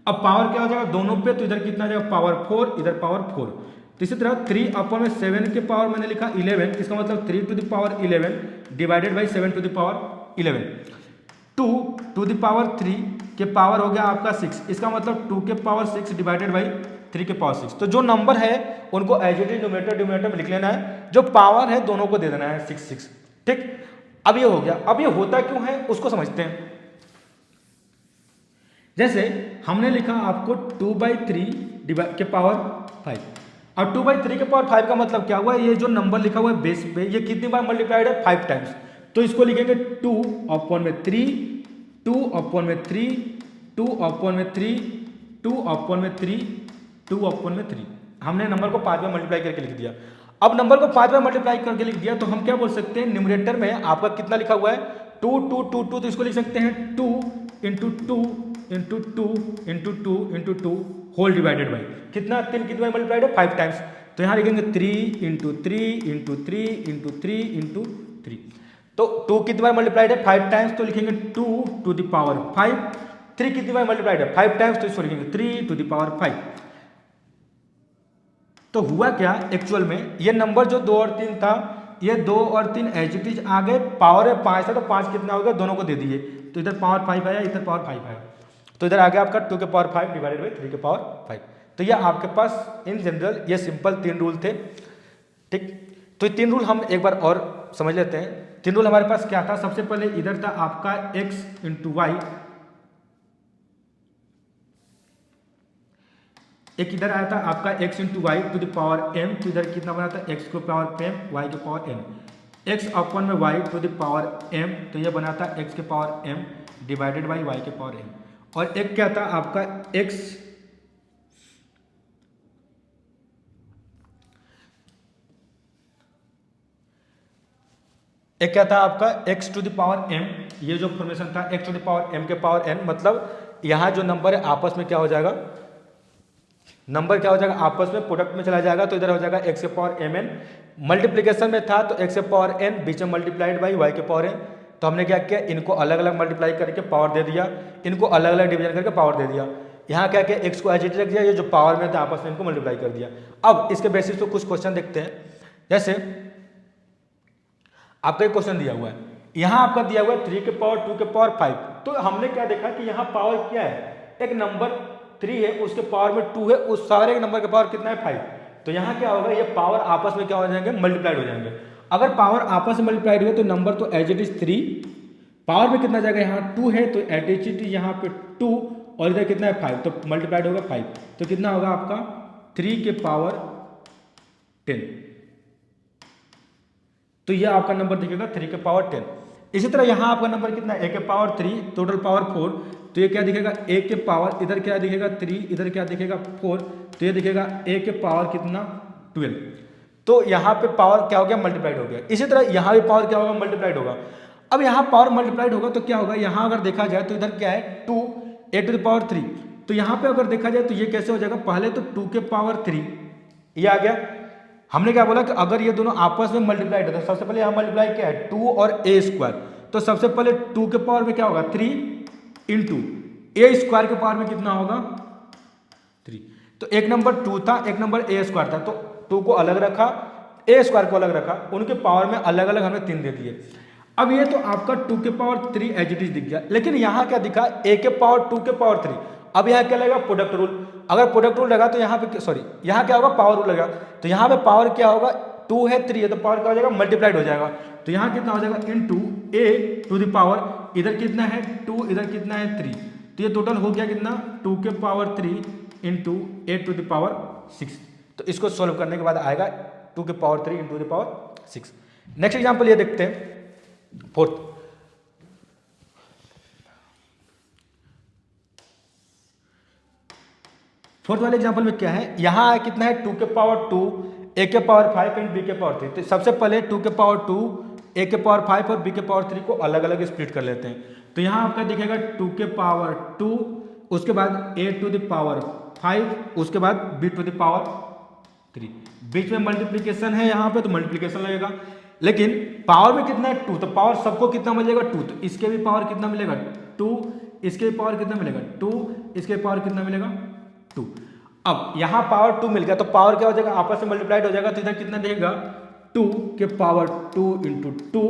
अब पावर क्या हो जाएगा दोनों पे, तो इधर कितना हो जाएगा पावर 4, इधर पावर 4। तो इसी तरह 3/7 के पावर मैंने लिखा 11, इसका मतलब 3 to the power 11 divided by 7 to the power 11। 2 to the power 3 के पावर हो गया आपका 6, इसका मतलब 2 के पावर 6 डिवाइडेड बाई 3 के पावर 6। तो जो नंबर है उनको as it is numerator denominator में लिख लेना है, जो पावर है दोनों को दे देना है 6 6, ठीक। अब ये हो गया। अब ये होता क्यों है उसको समझते हैं। जैसे हमने लिखा आपको 2/3 के पावर 5, और 2/3 के पावर 5 का मतलब क्या हुआ, ये जो नंबर लिखा हुआ है बेस पे, ये कितनी बार मल्टीप्लाइड है 5 टाइम्स। तो इसको लिखेंगे 2/3 2/3 2/3 2/3 2/3। हमने नंबर को 5 बार मल्टीप्लाई करके लिख दिया। अब नंबर को 5 बार मल्टीप्लाई करके लिख दिया, तो हम क्या बोल सकते हैं, न्यूमरेटर में आपका कितना लिखा हुआ है 2 2 2 2, तो इसको लिख सकते हैं 2 × 2 × 2 × 2 × 2 होल डिवाइडेड बाई कितना, 3 कितनी बार मल्टीप्लाइड है 5 टाइम्स। तो यहाँ लिखेंगे 3 × 3 × 3 × 3 × 3। तो 2 कितनी बार मल्टीप्लाइड है 5 टाइम्स, तो लिखेंगे 2 to the power 5। 3 कितनी बार मल्टीप्लाइड है 5 टाइम्स, तो इसको लिखेंगे 3 to the power 5। तो हुआ क्या एक्चुअल में, ये नंबर जो 2 और 3 था, ये 2 और 3 एज इट इज आ गए, पावर है 5 था, तो 5 कितना हो गया दोनों को दे दिए, तो इधर पावर 5 आया, इधर पावर 5 आया, तो इधर आ गया आपका 2 के पावर 5 डिवाइडेड बाई 3 के पावर 5। तो ये आपके पास इन जनरल ये सिंपल 3 रूल थे, ठीक। तो ये 3 रूल हम एक बार और समझ लेते हैं। 3 रूल हमारे पास क्या था, सबसे पहले इधर था आपका x इंटू वाई, एक इधर आया था आपका x into y to the power m, तो इधर कितना बना था x को पावर m y के पावर n, x अपन में y to the power m, तो ये बना था x के power m divided by y के पावर m, और एक क्या था आपका x एक क्या था आपका x to the power m, ये जो फॉर्मेशन था x to the power m के पावर n, मतलब यहाँ जो नंबर है आपस में क्या हो जाएगा, नंबर क्या हो जाएगा आपस में प्रोडक्ट में चला जाएगा, तो इधर हो जाएगा x के पावर mn, मल्टीप्लिकेशन में था तो x के पावर n बीच में मल्टीप्लाइड बाई y के पावर n, तो हमने क्या किया, इनको अलग अलग मल्टीप्लाई करके पावर दे दिया, इनको अलग अलग डिवीजन करके पावर दे दिया। यहाँ क्या किया, x को एज इट रख दिया, ये जो पावर में था आपस में इनको मल्टीप्लाई कर दिया। अब इसके बेसिस पे कुछ क्वेश्चन देखते हैं, जैसे आपका एक क्वेश्चन दिया हुआ है, यहाँ आपका दिया हुआ है 3 के पावर 2 के पावर 5, तो हमने क्या देखा कि यहाँ पावर क्या है, एक नंबर 3 है उसके पावर में 2 है, उस सारे नंबर के पावर कितना है 5, तो यहाँ क्या होगा, ये पावर आपस में क्या हो जाएंगे, मल्टीप्लाइड हो जाएंगे। अगर पावर आपस में मल्टीप्लाइड हुए तो नंबर तो एज इट इज 3, पावर में कितना जाएगा, यहाँ 2 है तो एज इट इज यहाँ पे 2, और इधर कितना है 5, तो मल्टीप्लाइड होगा 5, तो कितना होगा आपका 3 के पावर 10, तो ये आपका नंबर दिखेगा 3 के पावर 10। इसी तरह यहाँ आपका नंबर कितना है, a के पावर 3 टोटल पावर 4, तो ये क्या दिखेगा a के पावर, इधर क्या दिखेगा 3, इधर क्या दिखेगा 4, तो ये दिखेगा a के पावर कितना 12, तो यहाँ पे पावर क्या हो गया, मल्टीप्लाइड हो गया। इसी तरह यहाँ भी पावर क्या होगा, मल्टीप्लाइड होगा। अब यहाँ पावर मल्टीप्लाइड होगा तो क्या होगा, यहाँ अगर देखा जाए तो इधर क्या है 2 a टू द पावर 3, तो यहाँ पे अगर देखा जाए तो ये कैसे हो जाएगा, पहले तो 2 के पावर 3 ये आ गया। हमने क्या बोला कि अगर ये दोनों आपस में मल्टीप्लाइड होता है, सबसे पहले यहाँ मल्टीप्लाई क्या है 2 और a स्क्वायर, तो सबसे पहले 2 के पावर में क्या होगा 3 इंटू a स्क्वायर के पावर में कितना होगा 3, तो एक नंबर 2 था एक नंबर a स्क्वायर था, तो 2 को अलग रखा a स्क्वायर को अलग रखा, उनके पावर में अलग अलग हमने 3 दे दिए। अब ये तो आपका 2 के पावर 3 एज इट इज दिख गया, लेकिन यहाँ क्या दिखा a के पावर 2 के पावर 3, अब यहाँ क्या लगेगा प्रोडक्ट रूल, अगर प्रोडक्ट रूल लगा तो यहाँ पे सॉरी यहाँ क्या होगा पावर रूल लगा, तो यहाँ पे पावर क्या होगा 2 है 3 है तो पावर क्या हो जाएगा मल्टीप्लाइड हो जाएगा, तो यहाँ कितना हो जाएगा into a to the power, इधर कितना है 2 इधर कितना है 3, तो ये टोटल हो गया कितना 2 के power 3 into a to the power 6, तो इसको सोल्व करने के बाद आएगा 2 के power 3 into the power 6। Next example ये देखते हैं फोर्थ, फोर्थ वाले एग्जांपल में क्या है, यहाँ कितना है 2 के पावर 2 a के पावर 5 एंड b के पावर 3, तो सबसे पहले 2 के पावर 2 a के पावर 5 और b के पावर 3 को अलग अलग स्प्लिट कर लेते हैं, तो यहाँ आपका दिखेगा 2 के पावर 2, उसके बाद a टू द पावर 5, उसके बाद b टू द पावर 3, बीच में मल्टीप्लीकेशन है यहाँ पे तो मल्टीप्लीकेशन लगेगा, लेकिन पावर में कितना है 2, तो पावर सबको कितना मिलेगा 2, तो इसके भी पावर कितना मिलेगा 2, इसके भी पावर कितना मिलेगा 2, इसके पावर कितना मिलेगा 2। अब यहाँ पावर 2 मिल गया तो पावर क्या हो जाएगा आपस में मल्टीप्लाइड हो जाएगा, तो इधर कितना देगा 2 के पावर 2 इंटू 2,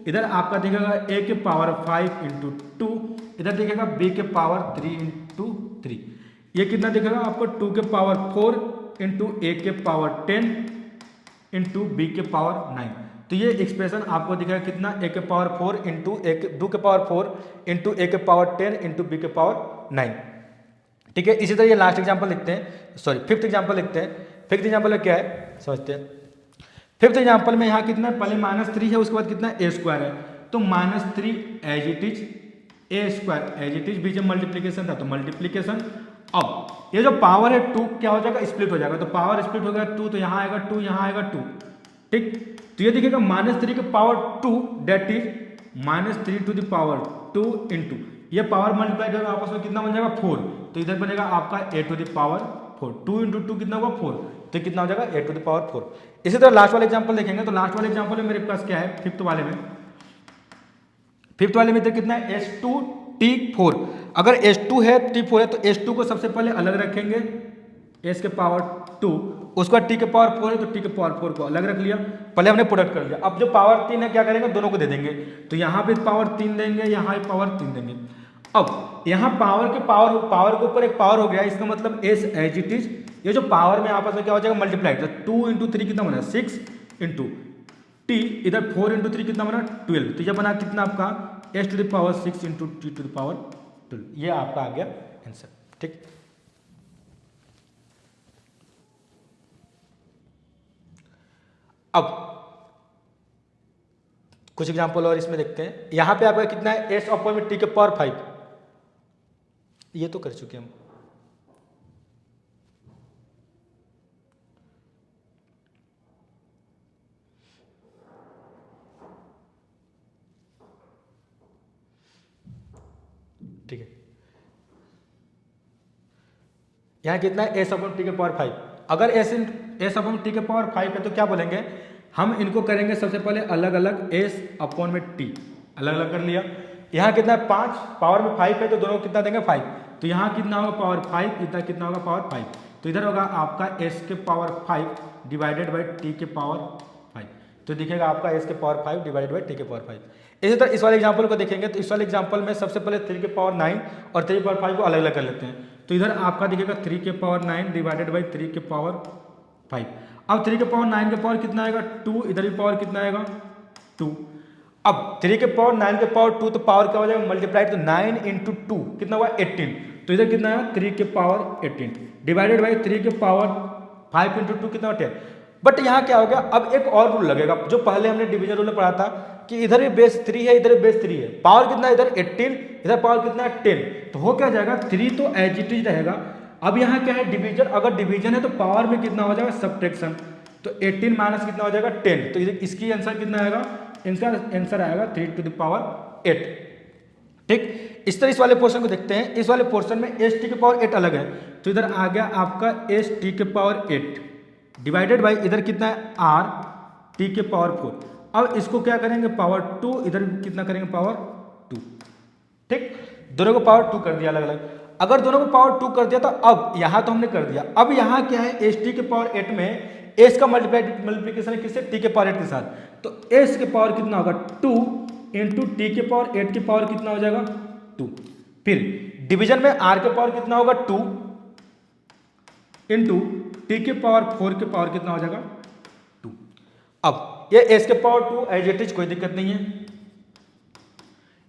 इधर आपका देखेगा a के पावर 5 इंटू 2, इधर देखेगा b के पावर 3 इंटू 3, ये कितना देखेगा आपको 2 के पावर 4 इंटू a के पावर 10 इंटू b के पावर 9, तो ये एक्सप्रेशन आपको दिखेगा कितना a के पावर 4 इंटू 2 के पावर 4 इंटू a के पावर 10 इंटू b के पावर 9। ठीक है, इसी तरह ये लास्ट एग्जांपल लिखते हैं, सॉरी फिफ्थ एग्जांपल लिखते हैं। फिफ्थ एग्जांपल में क्या है समझते हैं। फिफ्थ एग्जांपल में यहाँ कितना है, पहले -3 है उसके बाद कितना a स्क्वायर है, तो -3 as it is a square as it is, बीच में मल्टीप्लीकेशन था तो मल्टीप्लीकेशन। अब ये जो पावर है 2 क्या हो जाएगा स्प्लिट हो जाएगा, तो पावर स्प्लिट हो गया 2, तो यहाँ आएगा 2 यहाँ आएगा 2, ठीक, तो ये देखिएगा -3 के power 2 that is -3 to the power 2 into ये पावर मल्टीप्लाई होगा आपस में कितना बन जाएगा 4, तो इधर बनेगा आपका a to the power 4, 2 into 2 कितना होगा 4, तो कितना हो जाएगा a टू द पावर 4। इसी तरह लास्ट वाले एग्जांपल देखेंगे, तो लास्ट वाले एग्जांपल में मेरे पास क्या है फिफ्थ वाले में इधर कितना है S2T4, अगर S2 है T4 है तो S2 को सबसे पहले अलग रखेंगे S के पावर 2, उसके बाद T के पावर 4 है तो T के पावर 4 को अलग रख लिया, पहले हमने प्रोडक्ट कर लिया। अब जो पावर 3 है क्या करेंगे दोनों को दे देंगे, तो यहाँ पे पावर 3 देंगे यहाँ पे पावर 3 देंगे। अब यहाँ पावर के ऊपर एक पावर हो गया, इसका मतलब S एज इट इज, ये जो पावर में आपस में क्या हो जाएगा मल्टीप्लाई, तो 2 इंटू 3 कितना बना 6 इंटू टी, इधर 4 इंटू 3 कितना बना 12, तो यह बना कितना आपका s to the power 6 into t to the power 12, ये आपका आ गया आंसर। ठीक, अब कुछ एग्जांपल और इसमें देखते हैं। यहां पे आपका कितना है s अपॉन में टी के पावर 5, ये तो कर चुके हम। ठीक है, यहाँ कितना है एस अपॉन टी के पावर 5। अगर एस अपॉन टी के पावर 5 है तो क्या बोलेंगे हम, इनको करेंगे सबसे पहले अलग अलग, एस अपॉन में टी अलग अलग कर लिया। यहाँ कितना है 5, पावर में 5 है तो दोनों को कितना देंगे 5, तो यहाँ कितना होगा पावर 5, इधर कितना होगा पावर 5, तो इधर होगा आपका एस के पावर 5 डिवाइडेड बाई टी के पावर 5, तो दिखेगा आपका एस के पावर 5 डिवाइडेड बाई टी के पावर 5। इसी तरह इस वाले एग्जाम्पल को देखेंगे तो इस वाले एग्जाम्पल में सबसे पहले 3 के पावर 9 और 3 के पावर 5 को अलग अलग कर लेते हैं, तो इधर आपका दिखेगा 3 के पावर 9 डिवाइडेड बाई 3 के पावर 5। अब 3 के पावर 9 के पावर कितना आएगा 2, इधर भी पावर कितना आएगा 2। अब 3 के पावर 9 के पावर 2, तो पावर क्या हो जाएगा मल्टीप्लाइड, तो 9 इंटू 2 कितना हुआ 18, तो इधर कितना आएगा 3 के पावर 18 डिवाइडेड बाई 3 के पावर 5 इंटू 2 कितना 10। बट यहाँ क्या हो गया, अब एक और रूल लगेगा जो पहले हमने डिवीजन रूल में पढ़ा था कि इधर भी बेस 3 है, इधर भी बेस 3 है, पावर कितना है इधर 18, इधर पावर कितना है 10, तो हो क्या जाएगा 3 तो एज इट इज रहेगा। अब यहाँ क्या है डिवीजन, अगर डिवीजन है तो पावर में कितना हो जाएगा सब्ट्रैक्शन, तो 18 माइनस कितना हो जाएगा 10, तो इसकी आंसर कितना आएगा, इसका आंसर आएगा 3 टू द पावर 8। ठीक, इस तरह इस वाले पोर्शन को देखते हैं। इस वाले पोर्शन में एस टी के पावर 8 अलग है, तो इधर आ गया आपका एस टी के पावर 8 डिवाइडेड बाई इधर कितना है आर टी के पावर 4। अब इसको क्या करेंगे पावर 2, इधर कितना करेंगे पावर 2। ठीक, दोनों को पावर 2 कर दिया अलग अलग। अगर दोनों को पावर 2 कर दिया तो अब यहाँ तो हमने कर दिया, अब यहाँ क्या है एस टी के पावर 8 में एस का मल्टीप्लीकेशन है किससे टी के पावर 8 के साथ, तो एस के पावर कितना होगा 2 इंटू टी के पावर 8 की पावर कितना हो जाएगा 2। फिर डिवीजन में आर के पावर कितना होगा 2 इंटू टी के पावर 4 के पावर कितना हो जाएगा 2। अब ये एस के पावर 2 एज इट इज कोई दिक्कत नहीं है।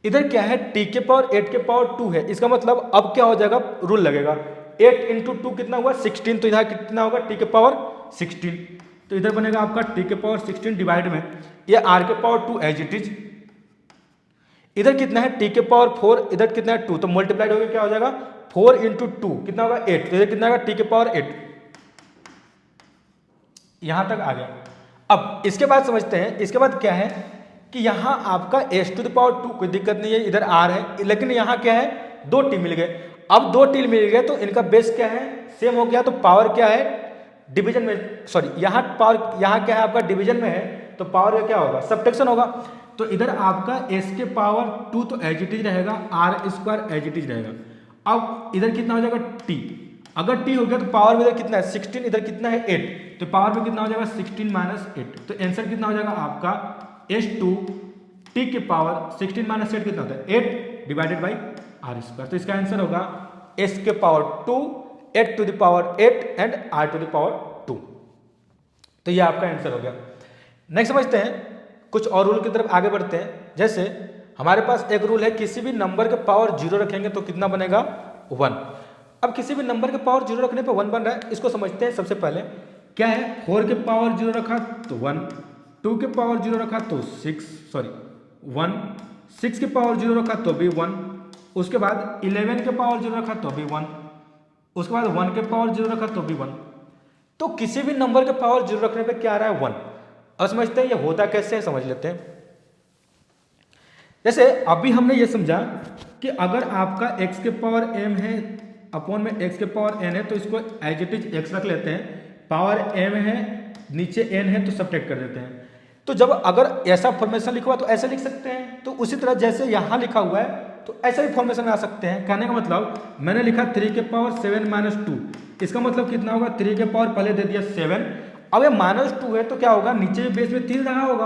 इधर क्या है टी के पावर 8 के पावर 2 है, इसका मतलब अब क्या हो जाएगा रूल लगेगा 8 इंटू 2 कितना हुआ 16, तो इधर कितना होगा टी के पावर 16, तो इधर बनेगा आपका टी के पावर 16 डिवाइड में ये आर के पावर 2 एज इट इज, इधर कितना है टी के पावर 4, इधर कितना है 2, तो मल्टीप्लाइड होकर क्या हो जाएगा 4 इंटू 2 कितना होगा 8, तो इधर कितना होगा टी के पावर 8। यहां तक आ गया। अब इसके बाद समझते हैं, इसके बाद क्या है कि यहां आपका एस टू द पावर 2 कोई दिक्कत नहीं है, इधर आर है, लेकिन यहां क्या है 2 टी मिल गए। अब 2 टी मिल गए तो इनका बेस क्या है सेम हो गया, तो पावर क्या है डिवीजन में, सॉरी यहाँ पावर यहाँ क्या है आपका डिवीजन में है, तो पावर क्या होगा सब्ट्रैक्शन होगा, तो इधर आपका s के पावर 2 तो एज इट इज रहेगा, r square as it is रहेगा। अब इधर कितना हो जाएगा t, अगर t हो गया तो पावर में इधर कितना है 16, इधर कितना है 8, तो पावर में कितना हो जाएगा 16 माइनस 8, तो आंसर कितना हो जाएगा आपका s2 t के पावर 16 माइनस 8 कितना होता है 8 डिवाइडेड बाई आर स्क्वायर, तो इसका आंसर होगा s के power 2 8 to the power 8 and r to the power 2, तो ये आपका आंसर हो गया। नेक्स्ट समझते हैं, कुछ और रूल की तरफ आगे बढ़ते हैं। जैसे हमारे पास एक रूल है किसी भी नंबर के पावर 0 रखेंगे तो कितना बनेगा 1। अब किसी भी नंबर के पावर 0 रखने पे 1 बन रहा है, इसको समझते हैं। सबसे पहले क्या है 4 के पावर 0 रखा तो 1, 2 के पावर 0 रखा तो 1, 6 के पावर 0 रखा तो भी 1, उसके बाद 11 के पावर 0 रखा तो भी 1, उसके बाद 1 के पावर 0 रखा तो भी 1। तो किसी भी नंबर के पावर 0 रखने पे क्या आ रहा है 1। अब समझते हैं ये होता कैसे है, समझ लेते हैं। जैसे अभी हमने ये समझा कि अगर आपका x के पावर m है अपॉन में x के पावर n है, तो इसको एज इट इज x रख लेते हैं, पावर m है नीचे n है तो सब्ट्रैक्ट कर देते हैं। तो जब अगर ऐसा फॉर्मेशन लिखा हुआ तो ऐसे लिख सकते हैं, तो उसी तरह जैसे यहाँ लिखा हुआ है तो ऐसा ही फॉर्मेशन में आ सकते हैं। कहने का मतलब मैंने लिखा 3 के पावर 7 माइनस 2, इसका मतलब कितना होगा 3 के पावर पहले दे दिया 7, अब ये -2 है तो क्या होगा नीचे बेस में 3 रहा होगा,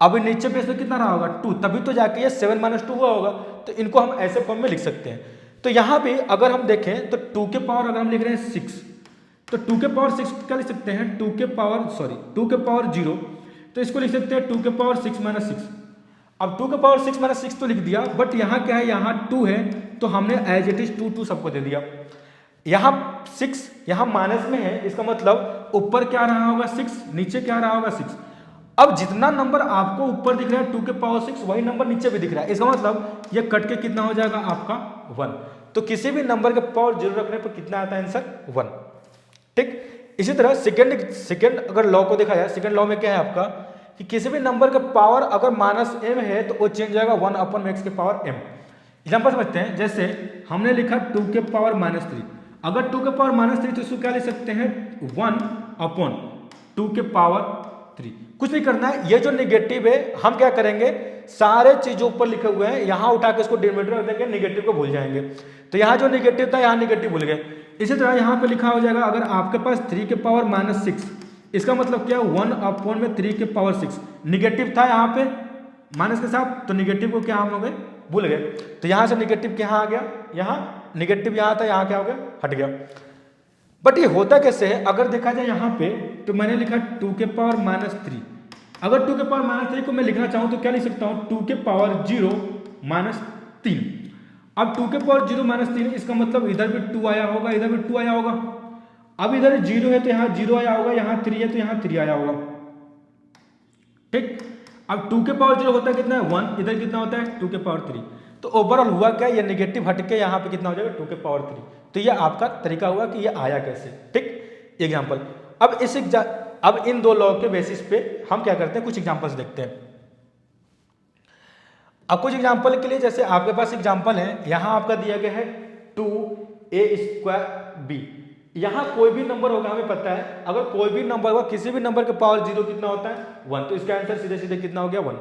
अब नीचे बेस में कितना रहा होगा 2, तभी तो जाके ये 7 - 2 हुआ होगा, तो इनको हम ऐसे फॉर्म में लिख सकते हैं। तो यहाँ भी अगर हम देखें तो 2 के पावर अगर हम लिख रहे हैं 6, तो 2 के पावर 6 क्या लिख सकते हैं 2 के पावर 0, तो इसको लिख सकते हैं 2 के पावर 6 माइनस 6। अब 2 के पावर 6 माइनस 6 तो लिख दिया, बट यहाँ क्या है, यहाँ 2 है तो हमने एज इट इज 2 सबको दे दिया। यहाँ 6 यहाँ माइनस में है, इसका मतलब ऊपर क्या रहा होगा 6, नीचे क्या रहा होगा 6। अब जितना नंबर आपको ऊपर दिख रहा है 2 के पावर 6 वही नंबर नीचे भी दिख रहा है, इसका मतलब ये कट के कितना हो जाएगा आपका 1। तो किसी भी नंबर के पावर 0 रखने पर कितना आता है आंसर 1। ठीक, इसी तरह सेकेंड अगर लॉ को देखा जाए, सेकेंड लॉ में क्या है आपका कि किसी भी नंबर का पावर अगर माइनस m है तो वो चेंज जाएगा 1 अपॉन x के पावर m। एग्जाम्पल समझते हैं, जैसे हमने लिखा 2 के पावर माइनस 3, अगर 2 के पावर माइनस 3 तो इसको क्या लिख सकते हैं 1 अपॉन 2 के पावर 3। कुछ नहीं करना है, ये जो निगेटिव है हम क्या करेंगे, सारे चीजों ऊपर लिखे हुए हैं यहाँ उठा के इसको डिनोमिनेटर रख देंगे, निगेटिव को भूल जाएंगे। तो यहाँ जो निगेटिव था यहाँ निगेटिव भूल गए। इसी तरह यहाँ पे लिखा हो जाएगा अगर आपके पास 3 के पावर माइनस 6, इसका मतलब क्या 1 अपॉन में 3 के पावर 6, निगेटिव था यहाँ पे माइनस के साथ तो निगेटिव को क्या हम हो गए भूल गए, तो यहाँ से निगेटिव क्या आ गया, यहाँ निगेटिव यहाँ था, यहाँ क्या हो गया हट गया। बट ये होता कैसे है, अगर देखा जाए यहाँ पे तो मैंने लिखा 2 के पावर माइनस 3, अगर 2 के पावर माइनस 3 को मैं लिखना चाहूँ तो क्या लिख सकता हूँ 2 के पावर 0 माइनस 3। अब 2 के पावर 0 माइनस 3 इसका मतलब इधर भी 2 आया होगा, इधर भी 2 आया होगा। अब इधर 0 है तो यहाँ 0 आया होगा, यहाँ 3 है तो यहाँ 3 आया होगा। ठीक, अब 2 के पावर 0 होता है कितना है 1, इधर कितना होता है 2 के पावर 3। तो ओवरऑल हुआ क्या, ये नेगेटिव हट के यहाँ पे कितना हो जाएगा 2 के पावर 3। तो ये आपका तरीका हुआ कि ये आया कैसे। ठीक, एग्जाम्पल। अब इन दो लॉ के बेसिस पे हम क्या करते हैं, कुछ एग्जाम्पल्स देखते हैं। अब कुछ एग्जाम्पल के लिए जैसे आपके पास एग्जाम्पल है, यहाँ आपका दिया गया है 2a²b। यहाँ कोई भी नंबर होगा हमें पता है, अगर कोई भी नंबर होगा किसी भी नंबर के पावर 0 कितना होता है 1, तो इसका आंसर सीधे सीधे कितना हो गया 1।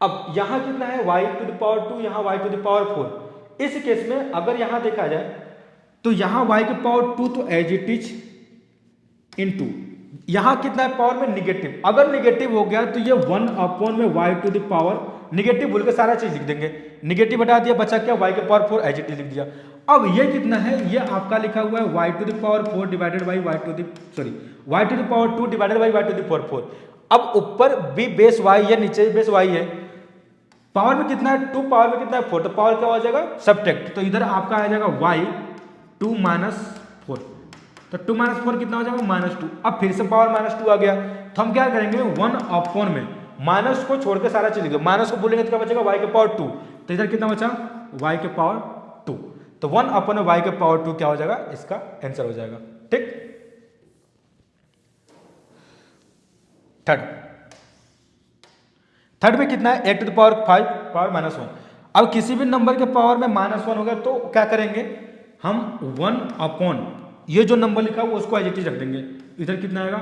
अब यहाँ कितना है y टू द पावर 2, यहाँ y टू द पावर 4। इस केस में अगर यहाँ देखा जाए तो यहाँ y के पावर 2 तो एज इट इज इनटू यहाँ कितना है पावर में निगेटिव, अगर निगेटिव हो गया तो ये 1 अपॉन में y to the power, negative भूल के सारा चीज लिख देंगे, निगेटिव हटा दिया बचा क्या y के पावर 4 एज इट इज लिख दिया। अब ये कितना है, ये आपका लिखा हुआ है y to the power 4 divided by y to the power 2 divided by y to the power 4। अब ऊपर भी बेस y है, नीचे बेस y है, पावर में कितना है 2, पावर में कितना है 4, तो पावर क्या हो जाएगा सब्ट्रैक्ट, तो इधर आपका आ जाएगा y 2 माइनस 4, तो 2 माइनस 4 कितना हो जाएगा -2। अब फिर से पावर -2 आ गया तो हम क्या करेंगे 1 अपॉन में माइनस को छोड़ के सारा चीज लिख दो, माइनस को बोलेंगे तो क्या बचेगा y के पावर 2, तो इधर कितना बचा y के पावर 2, तो 1 अपॉन y के पावर 2 क्या हो जाएगा, इसका आंसर हो जाएगा। ठीक, थर्ड में कितना है 8 टू द पावर 5 पावर -1। अब किसी भी नंबर के पावर में -1 हो गया तो क्या करेंगे हम 1 अपॉन ये जो नंबर लिखा हुआ उसको एज इट इज रख देंगे, इधर कितना आएगा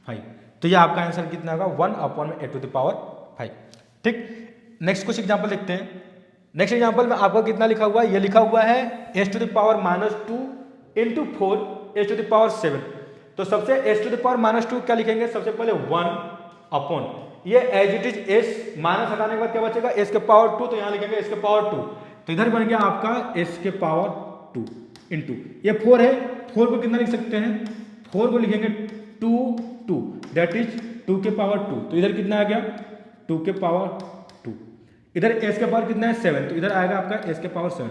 5, तो ये आपका आंसर कितना होगा 1 अपॉन में 8 टू द पावर 5। ठीक, नेक्स्ट कुछ एग्जांपल लिखते हैं। नेक्स्ट एग्जांपल में आपका कितना लिखा हुआ है, ये लिखा हुआ है s to the power -2 into 4 s to the power 7। तो सबसे s टू द पावर -2 क्या लिखेंगे, सबसे पहले 1 अपॉन ये as it is s minus हटाने के बाद क्या बचेगा s के पावर 2, तो यहाँ लिखेंगे s के पावर 2, तो इधर बन गया आपका s के पावर 2 इंटू ये 4 है, 4 को कितना लिख सकते हैं 4 को लिखेंगे 2 दैट इज 2 के पावर 2, तो इधर कितना आ गया 2 के पावर 2, इधर s के पावर कितना है 7, तो इधर आएगा आपका s के पावर 7।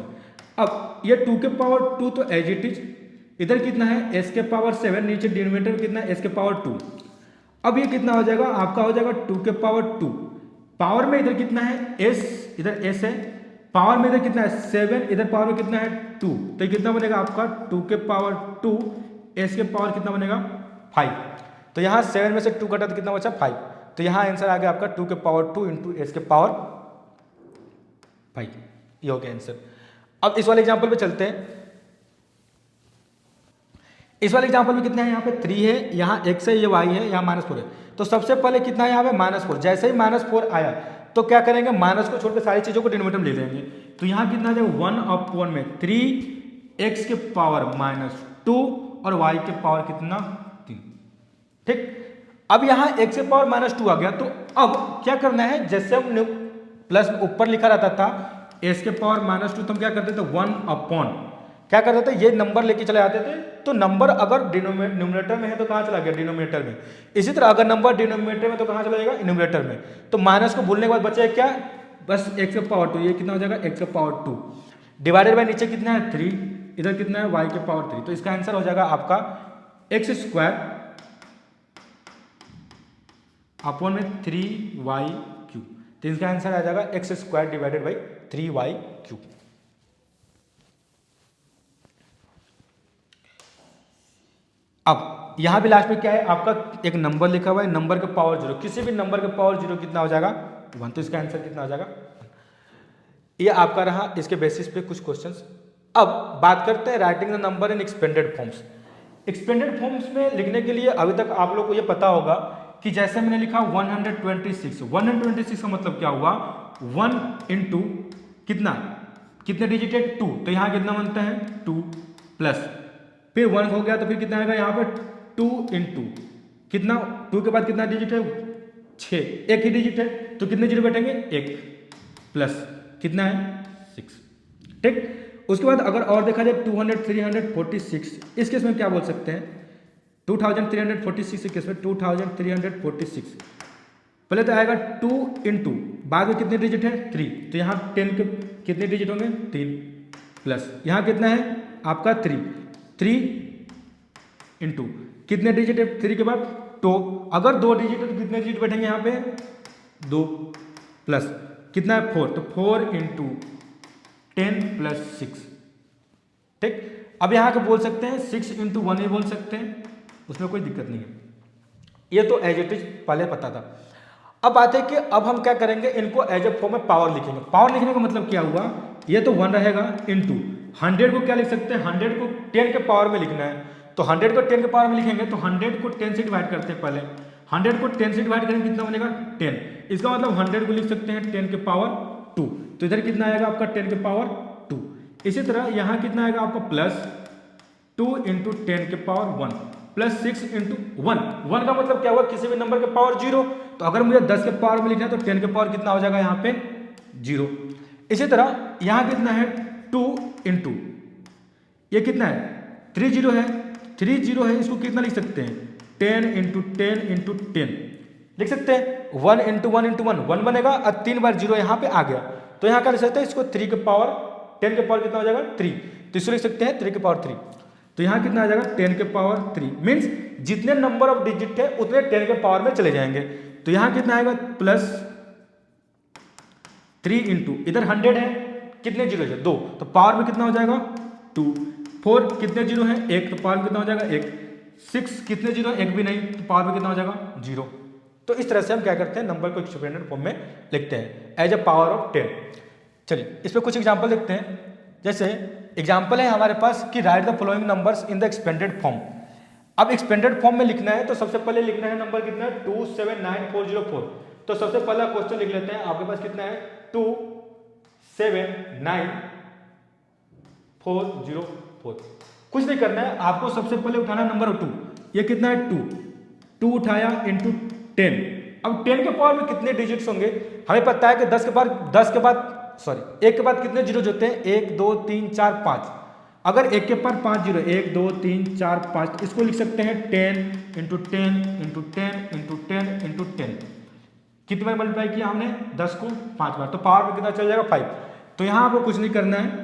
अब ये 2 के पावर 2 तो एज इट इज इधर कितना है s के पावर 7, नीचे डिनोमिनेटर में कितना है s के पावर 2। अब ये कितना हो जाएगा आपका हो जाएगा 2 के पावर 2, पावर में इधर कितना है s, इधर s है, पावर में इधर कितना है 7, इधर पावर में कितना है 2, तो ये कितना बनेगा आपका 2 के पावर 2 s के पावर कितना बनेगा 5, तो यहाँ 7 में से 2 कटा तो कितना बचा 5, तो यहाँ आंसर आ गया आपका 2 के पावर 2 इंटू s के पावर 5, ये हो गया आंसर। अब इस वाले एग्जाम्पल पे चलते हैं। इस वाले एग्जाम्पल में कितना है, यहाँ पे 3 है, यहाँ x है, ये y है, यहाँ -4 है, तो सबसे पहले कितना है यहाँ पे -4, जैसे ही -4 आया तो क्या करेंगे माइनस को छोड़कर सारी चीजों को डिनोमिनेटर में ले लेंगे, तो यहाँ कितना आ जाएगा 1 अपॉन में 3 x के पावर -2 और y के पावर कितना 3। ठीक, अब यहाँ x के पावर -2 आ गया, तो अब क्या करना है, जैसे हम प्लस ऊपर लिखा रहता था s के पावर -2 तो हम क्या करते थे 1 अपॉन क्या करते थे, ये नंबर लेके चले आते थे, तो नंबर अगर न्यूमरेटर में है तो कहाँ चला गया, डिनोमिनेटर में। इसी तरह अगर नंबर डिनोमिनेटर में तो कहाँ चला जाएगा, न्यूमरेटर में। तो माइनस को भूलने के बाद बचेगा क्या, बस एक्स का पावर 2, ये कितना हो जाएगा एक्स का पावर 2 डिवाइडेड बाई नीचे कितना है 3, इधर कितना है वाई के पावर 3। तो इसका आंसर हो जाएगा आपका एक्स स्क्वायर अपॉन में 3y क्यूब। तो इसका आंसर आ जाएगा x square divided by 3y cube. अब यहां भी लास्ट में क्या है आपका, एक नंबर लिखा हुआ है, नंबर के पावर 0, किसी भी नंबर के पावर 0 कितना हो जाएगा 1। तो इसका आंसर कितना हो जाएगा, ये आपका रहा। इसके बेसिस पे कुछ क्वेश्चंस। अब बात करते हैं writing the number in expanded forms. Expanded forms में लिखने के लिए अभी तक आप लोग को ये पता होगा कि जैसे मैंने लिखा 126, 126 का मतलब क्या हुआ, 1 इंटू कितना, कितने डिजिट है 2, तो यहाँ कितना बनता है 2 प्लस फिर 1 हो गया तो फिर कितना आएगा यहाँ पे 2 इंटू कितना, 2 के बाद कितना डिजिट है 6, एक ही डिजिट है तो कितने जीरो बैठेंगे 1 प्लस कितना है 6। ठीक, उसके बाद अगर और देखा जाए 346, इस केस में क्या बोल सकते हैं 2346 के केस में 2346 पहले तो आएगा 2 इंटू बाद में कितने डिजिट है 3, तो यहाँ 10 के कितने डिजिट होंगे 3 प्लस यहाँ कितना है आपका 3 इंटू कितने डिजिट है 3 के बाद 2, अगर 2 डिजिट है तो कितने डिजिट बैठेंगे यहाँ पे 2 प्लस कितना है 4, तो 4 इंटू 10 प्लस 6। ठीक, अब यहाँ के बोल सकते हैं 6 इंटू 1 ही बोल सकते हैं, उसमें कोई दिक्कत नहीं है। ये तो एज इट इज पहले पता था। अब बात है कि अब हम क्या करेंगे, इनको एज ए फॉर्म में पावर लिखेंगे। पावर लिखने का मतलब क्या हुआ, ये तो 1 रहेगा इंटू 100 को क्या लिख सकते हैं, 100 को 10 के पावर में लिखना है, तो 100 को 10 के पावर में लिखेंगे तो 100 को 10 से डिवाइड करते हैं पहले, 100 को 10 से डिवाइड करेंगे कितना बनेगा 10, इसका मतलब 100 को लिख सकते हैं 10 के पावर 2, तो इधर कितना आएगा आपका 10 के पावर 2। इसी तरह यहाँ कितना आएगा आपका प्लस 2 इंटू 10 के पावर 1 प्लस 6 इंटू 1, 1 का मतलब क्या हुआ किसी भी नंबर के पावर 0, तो अगर मुझे 10 के पावर में लिखना है तो 10 के पावर कितना हो जाएगा यहाँ पे 0। इसी तरह यहाँ कितना है 2 इंटू ये कितना है 3 जीरो है, 3 जीरो है, इसको कितना लिख सकते हैं 10 इंटू 10 इंटू 10 लिख सकते हैं, 1 इंटू 1 इंटू 1 1 बनेगा और 3 बार जीरो यहाँ पे आ गया, तो यहाँ क्या लिख सकते हैं इसको 3 के पावर 10 के पावर कितना हो जाएगा 3, तो इसको लिख सकते हैं 3 के पावर 3, तो यहाँ कितना आ जाएगा 10 के पावर 3, मीन्स जितने नंबर ऑफ डिजिट है उतने 10 के पावर में चले जाएंगे। तो यहाँ कितना आएगा प्लस 3 इंटू इधर 100 है, कितने जीरो है 2, तो पावर में कितना हो जाएगा 2, 4 कितने जीरो है 1, तो पावर में कितना हो जाएगा 1, 6 कितने जीरो है 1 भी नहीं, तो पावर में कितना हो जाएगा 0। तो इस तरह से हम क्या करते हैं नंबर को एक्सपेंडेड फॉर्म में लिखते हैं एज ए पावर ऑफ 10। चलिए इस पर कुछ एग्जाम्पल देखते हैं। जैसे एग्जाम्पल है हमारे पास कि right the following numbers in the expanded form. अब एक्सपेंडेड फॉर्म में लिखना है तो सबसे पहले लिखना है नंबर कितना है 279404। तो सबसे पहला क्वेश्चन लिख लेते हैं, आपके पास कितना है 279404। कुछ नहीं करना है आपको, सबसे पहले उठाना नंबर 2, ये कितना है 2 उठाया इंटू 10। अब 10 के पावर में कितने डिजिट्स होंगे, हमें पता है कि 1 के बाद कितने जीरो होते हैं 1 2 3 4 5। अगर 1 के पावर 5 जीरो 1 2 3 4 5, इसको लिख सकते हैं 10 इंटू 10 इंटू 10 इंटू 10 इंटू 10। कितने बार मल्टीप्लाई किया हमने 10 को 5 बार, तो पावर में कितना चल जाएगा 5। तो यहाँ आपको कुछ नहीं करना है,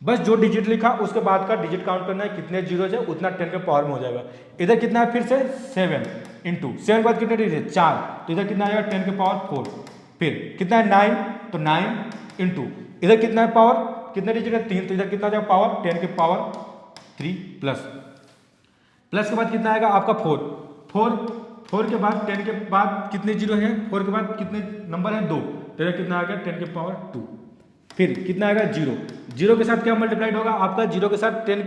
बस जो डिजिट लिखा उसके बाद का डिजिट काउंट करना है, कितने जीरो है उतना 10 के पावर में हो जाएगा। इधर कितना है फिर से 7 इंटू 7 के बाद कितने डिजिट 4, तो इधर कितना आएगा 10 के पावर 4। फिर कितना है 9, तो 9 इंटू इधर कितना है पावर कितने डिजिट है 3, तो इधर कितना जाएगा पावर 10 के पावर 3 प्लस के बाद कितना आएगा आपका 4 के बाद 10 के बाद कितने जीरो है 4 के बाद कितने नंबर है 2, तो इधर कितना आ गया 10 के पावर 2। फिर कितना आएगा 0 के साथ क्या मल्टीप्लाइड होगा आपका 0 के साथ 10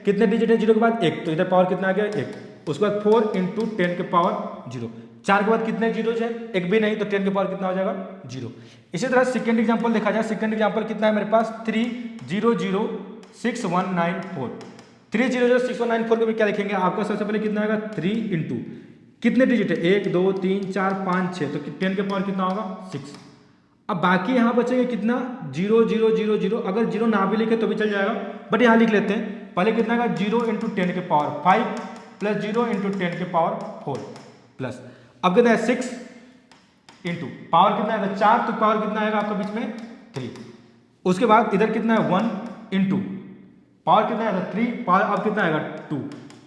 कितने डिजिट है 0 के बाद 1, तो इधर पावर कितना आ गया 1। उसके बाद 4 इंटू 10 के पावर 0, 4 के बाद कितने जीरो है 1 भी नहीं, तो 10 के पावर कितना हो जाएगा 0। इसी तरह सेकंड एग्जांपल देखा जाए, सेकंड एग्जांपल कितना है मेरे पास 3006194। 3006194 को भी क्या लिखेंगे आपका, सबसे पहले कितना आएगा 3 इंटू कितने डिजिट है 1 2 3 4 5 6, तो 10 के पावर कितना होगा 6। अब बाकी यहाँ बचेगा कितना 0 0 0 0, अगर 0 ना भी लिखे तो भी चल जाएगा, बट यहाँ लिख लेते हैं। पहले कितना का 0 इंटू 10 के पावर 5 प्लस 0 इंटू 10 के पावर 4 प्लस, अब कितना है 6 इंटू पावर कितना आएगा 4, तो पावर कितना आएगा आपका बीच में 3। उसके बाद इधर कितना है 1 इंटू पावर कितना आएगा 3, पावर अब कितना आएगा 2।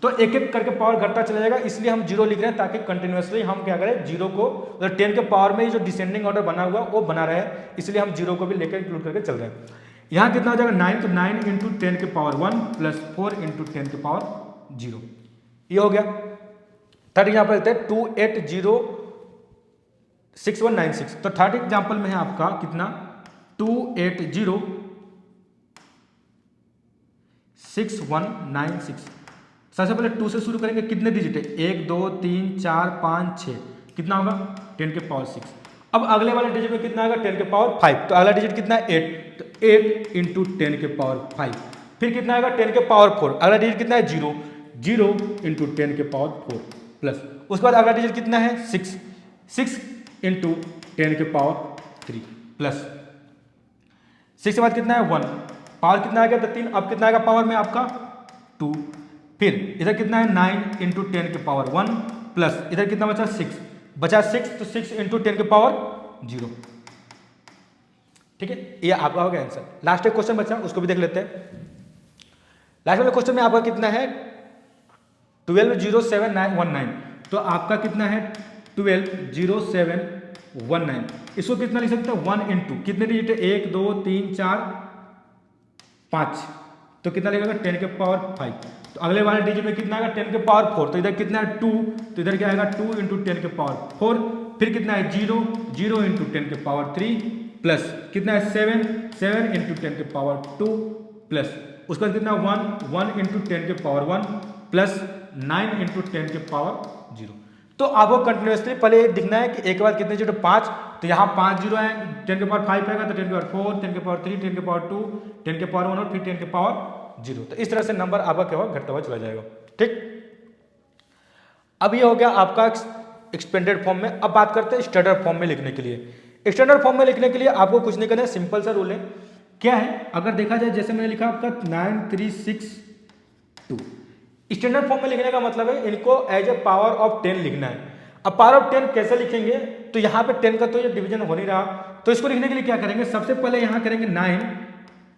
तो एक एक करके पावर घटता चला जाएगा, इसलिए हम 0 लिख रहे हैं ताकि कंटिन्यूअसली हम क्या करें 0 को, तो 10 के पावर में जो डिसेंडिंग ऑर्डर बना हुआ वो बना रहे, इसलिए हम 0 को भी लेकर इंक्लूड करके चल रहे हैं। यहाँ कितना हो जाएगा 9, तो 9 इंटू 10 के पावर 1 प्लस 4 इंटू 10 के पावर 0, ये हो गया। थर्ड यहाँ पर लेते हैं 2806196, तो थर्ड एग्जाम्पल में है आपका कितना 2806196। सबसे पहले 2 से शुरू करेंगे, कितने डिजिट है 1 2 3 4 5 6, कितना होगा 10 के पावर 6। अब अगले वाले डिजिट में कितना आएगा 10 के पावर 5, तो अगला डिजिट कितना है 8, तो 8 इंटू 10 के पावर 5। फिर कितना आएगा 10 के पावर 4, अगला डिजिट कितना है 0 0 इंटू 10 के पावर 4 प्लस, उसके बाद अगला डिजिट कितना है 6 6 इंटू 10 के पावर 3 प्लस, 6 के बाद कितना है 1, पावर कितना आ गया तो 3, अब कितना आएगा पावर में आपका 2। फिर इधर कितना है 9 इंटू 10 के पावर 1 प्लस इधर कितना बचा 6, बचा 6, तो 6 इंटू 10 के पावर 0। ठीक है, ये आपका हो गया आंसर। लास्ट एक क्वेश्चन बचा, उसको भी देख लेते हैं। लास्ट वाले क्वेश्चन में आपका कितना है 120719, तो आपका कितना है 120719, इसको कितना लिख सकते हैं 1 इंटू कितने डिजिट है 1 2 3 4 5, तो कितना लिखेगा 10 के पावर 5। तो अगले वाले डिजिट में कितना आएगा 10 के पावर 4, तो इधर कितना है 2, तो इधर क्या आएगा 2 इंटू 10 के पावर 4। फिर कितना है 0 0 इंटू 10 के पावर 3 प्लस कितना है 7 7 इंटू 10 के पावर 2 प्लस, उसके बाद कितना 1 1 इंटू 10 के पावर 1 प्लस 9 इंटू 10 के पावर 0। तो आपको कंटिन्यूसली पहले दिखना है कि एक के बाद कितने जीरो 5, तो यहाँ 5 जीरो है, 10 के पावर 5 आएगा तो 10 के पावर 4 10 के पावर 3 10 के पावर 2 10 के पावर 1 और फिर 10 के पावर 0। तो इस तरह से नंबर आपका क्या होगा घटता हुआ चला जाएगा। ठीक, अब ये हो गया आपका एक्सपेंडेड फॉर्म में। अब बात करते हैं स्टैंडर्ड फॉर्म में लिखने के लिए। स्टैंडर्ड फॉर्म में लिखने के लिए आपको कुछ नहीं करना है, सिंपल सा रूल है। क्या है, अगर देखा जाए जैसे मैंने लिखा आपका 9362, स्टैंडर्ड फॉर्म में लिखने का मतलब है इनको एज ए पावर ऑफ 10 लिखना है। अब पावर ऑफ 10 कैसे लिखेंगे, तो यहाँ पे 10 का तो ये डिवीजन हो नहीं रहा, तो इसको लिखने के लिए क्या करेंगे, सबसे पहले यहाँ करेंगे 9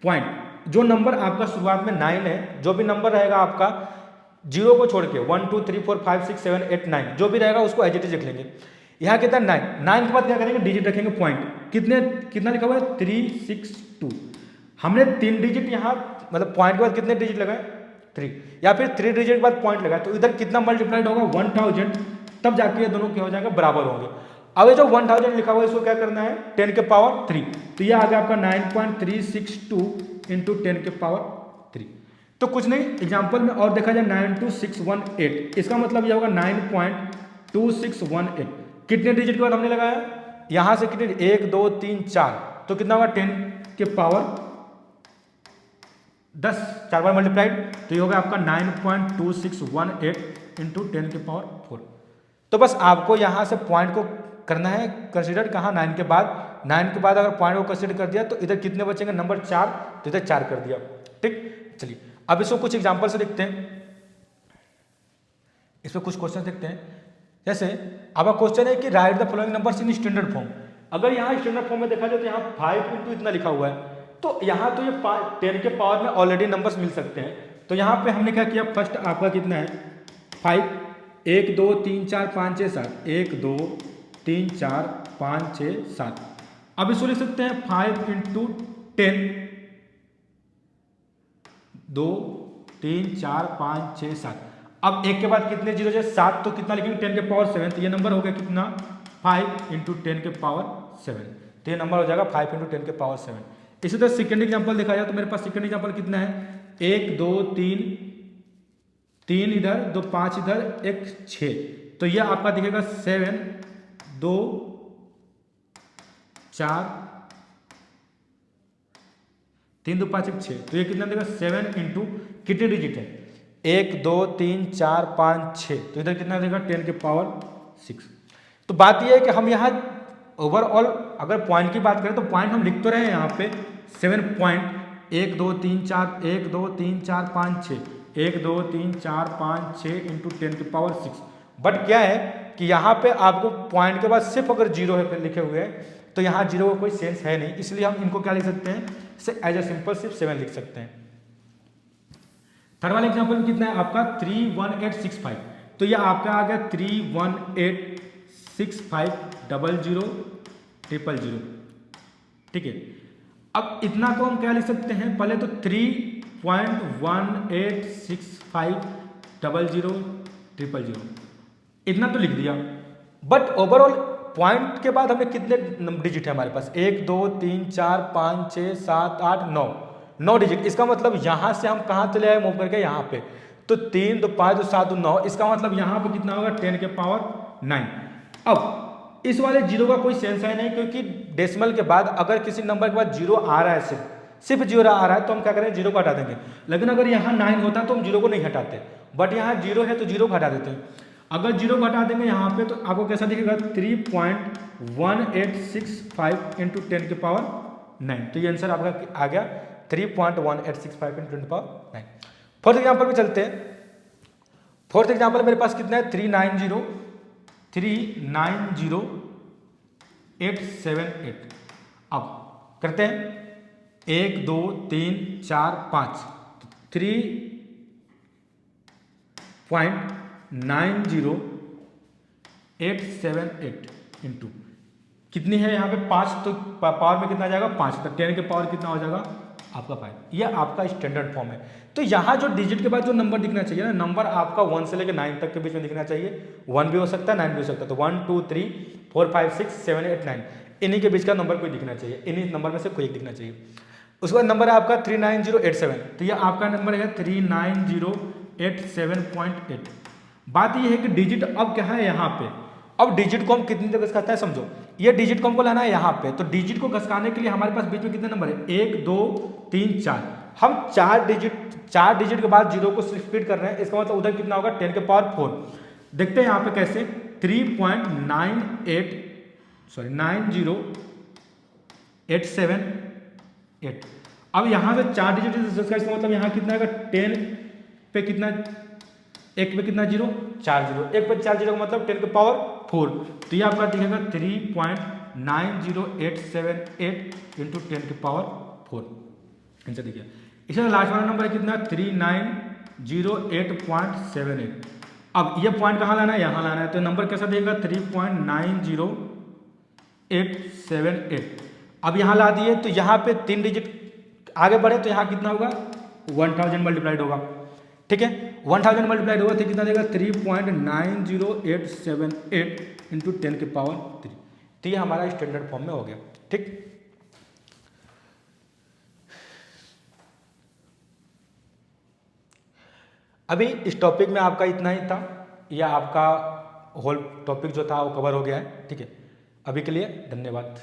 पॉइंट, जो नंबर आपका शुरुआत में 9 है, जो भी नंबर रहेगा आपका 0 को छोड़ के 1 2 3 4 5 6 7 8 9 जो भी रहेगा उसको एज इट इज लिख लेंगे। यहाँ कितना 9 9 के बाद क्या करेंगे डिजिट रखेंगे पॉइंट, कितना लिखा हुआ है 362। हमने 3 डिजिट यहाँ मतलब पॉइंट के बाद कितने डिजिट लगाए 3, या फिर 3 डिजिट के बाद पॉइंट लगाए, तो इधर कितना मल्टीप्लाइड होगा 1000, तब जाके ये दोनों क्या हो जाएगा बराबर होंगे। अब ये जो 1000 लिखा हुआ है इसको क्या करना है 10 के पावर 3, तो ये आ गया आपका 9.362 इंटू 10 के पावर 3। तो कुछ नहीं, एग्जाम्पल में और देखा जाए 92618, इसका मतलब ये होगा 9.2618। कितने डिजिट के बाद हमने लगाया, यहां से कितने 1 2 3 4, तो कितना होगा 10 के पावर 10, 4 बार मल्टीप्लाइड, तो ये होगा आपका 9.2618 इंटू 10 के पावर 4। तो बस आपको यहाँ से पॉइंट को करना है कंसीडर, कहाँ 9 के बाद, 9 के बाद अगर पॉइंट को कंसीडर कर दिया तो इधर कितने बचेंगे नंबर 4, तो इधर 4 कर दिया। ठीक, चलिए अब इसको कुछ एग्जांपल से देखते हैं, इसमें कुछ क्वेश्चन देखते हैं। जैसे आपका क्वेश्चन है कि right the following numbers in standard form. अगर यहाँ स्टैंडर्ड फॉर्म में देखा जाए तो यहाँ 5 इंटू इतना लिखा हुआ है, तो यहाँ तो ये 10 के पावर में ऑलरेडी नंबर्स मिल सकते हैं। तो यहाँ पे हमने क्या किया, फर्स्ट आपका कितना है 5, 1 2 3 4 5 6 7, 1 2 3 4 5 6 7। अब इसको लिख सकते हैं 5 इंटू 10, 2 3 4 5 6 7। अब एक के बाद कितने जीरो है 7, तो कितना लिखेंगे 10 के पावर 7, तो ये नंबर हो गया कितना 5 इंटू 10 के पावर 7, तो ये नंबर हो जाएगा 5 इंटू 10 के पावर 7। इसी तरह सेकेंड एग्जाम्पल देखा जाए तो मेरे पास सेकेंड एग्जाम्पल कितना है 1 2 3 3 इधर 2 5 इधर 1 6, तो ये आपका दिखेगा 7 2 4 3 2 5 1 6, तो ये कितना देगा 7 इंटू कितने डिजिट है 1 2 3 4 5 6, तो इधर कितना देगा 10 के पावर 6। तो बात यह है कि हम यहाँ ओवरऑल अगर पॉइंट की बात करें तो पॉइंट हम लिख तो रहे हैं यहाँ पे 7 पॉइंट 1 2 3 4 1 2 3 4 5 6 1 2 3 4 5 6 इंटू 10⁶। बट क्या है कि यहाँ पे आपको पॉइंट के बाद सिर्फ अगर जीरो है लिखे हुए हैं तो यहाँ जीरो का कोई सेंस है नहीं, इसलिए हम इनको क्या लिख सकते हैं, इसे एज ए सिंपल सिर्फ 7 लिख सकते हैं। थर्ड वाला एग्जाम्पल में कितना है आपका 31865, तो ये आपका आ गया 318650000, ठीक है। अब इतना को हम क्या लिख सकते हैं, पहले तो 3.18650000 इतना तो लिख दिया, बट ओवरऑल पॉइंट के बाद हमें कितने डिजिट है हमारे पास, 1 2 3 4 5 6 7 8 9 9 डिजिट। इसका मतलब यहाँ से हम कहाँ चले आए मूव करके यहाँ पे, तो 3 2 5 2 7 2 9, इसका मतलब यहाँ पे कितना होगा 10⁹9। अब इस वाले जीरो का कोई सेंस है नहीं, क्योंकि डेसिमल के बाद अगर किसी नंबर के बाद जीरो आ रहा है, सिर्फ जीरो आ रहा है तो हम क्या करें, जीरो को हटा देंगे। लेकिन अगर यहाँ 9 होता तो हम जीरो को नहीं हटाते, बट यहाँ जीरो है तो जीरो को हटा देते हैं। अगर जीरो को हटा देंगे यहाँ पे तो आपको कैसा दिखेगा 3.1865 इंटू 10⁹9, तो ये आंसर आपका आ गया 3.1865 इंटू 10⁹9। फोर्थ एग्जाम्पल में चलते हैं। फोर्थ एग्जाम्पल मेरे पास कितना है 390,878। अब करते हैं 1 2 3 4 5 3.90878 इंटू कितनी है यहाँ पे 5, तो पावर में कितना आ जाएगा 5, तो 10 के पावर कितना हो जाएगा आपका 5। ये आपका स्टैंडर्ड फॉर्म है। तो यहाँ जो डिजिट के बाद जो नंबर दिखना चाहिए ना, नंबर आपका 1 से लेकर 9 तक के बीच में दिखना चाहिए। 1 भी हो सकता है 9 भी हो सकता है, तो 1 2 3 4 5 6 7 8 9 इन्हीं के बीच का नंबर कोई दिखना चाहिए, इन्हीं नंबर में से कोई एक दिखना चाहिए। उसके बाद नंबर है आपका 39087, तो ये आपका नंबर है 39087.8। बात ये है कि डिजिट अब क्या है यहाँ पे, अब डिजिट को हम कितनी जगह घसकाते हैं समझो, ये डिजिट को हमको लाना है यहाँ पे, तो डिजिट को घसकाने के लिए हमारे पास बीच में कितने नंबर है 1 2 3 4, हम 4 डिजिट के बाद जीरो को स्प्लिट कर रहे हैं, इसका मतलब उधर कितना होगा 10⁴। देखते हैं यहाँ पे कैसे 3.9087.8। अब यहाँ से 4 डिजिट इसका मतलब यहाँ कितना आएगा 10 पे कितना, एक पे कितना जीरो 4 जीरो, एक पे 4 जीरो का मतलब 10⁴, तो ये आपका दिखेगा 3.90878 इंटू 10⁴ आंसर देखिए। इसका लास्ट वाला नंबर है कितना 39008.78। अब ये पॉइंट कहाँ लाना है, यहाँ लाना है, तो नंबर कैसा देगा 3.90878। अब यहाँ ला दिए तो यहाँ पे 3 डिजिट आगे बढ़े तो यहाँ कितना होगा 1000 मल्टीप्लाइड होगा, ठीक है। 1000 मल्टीप्लाइड होगा तो कितना देगा 3.90878 इंटू 10⁵। तो ये हमारा स्टैंडर्ड फॉर्म में हो गया, ठीक। अभी इस टॉपिक में आपका इतना ही था, यह आपका होल टॉपिक जो था वो कवर हो गया है, ठीक है। अभी के लिए धन्यवाद।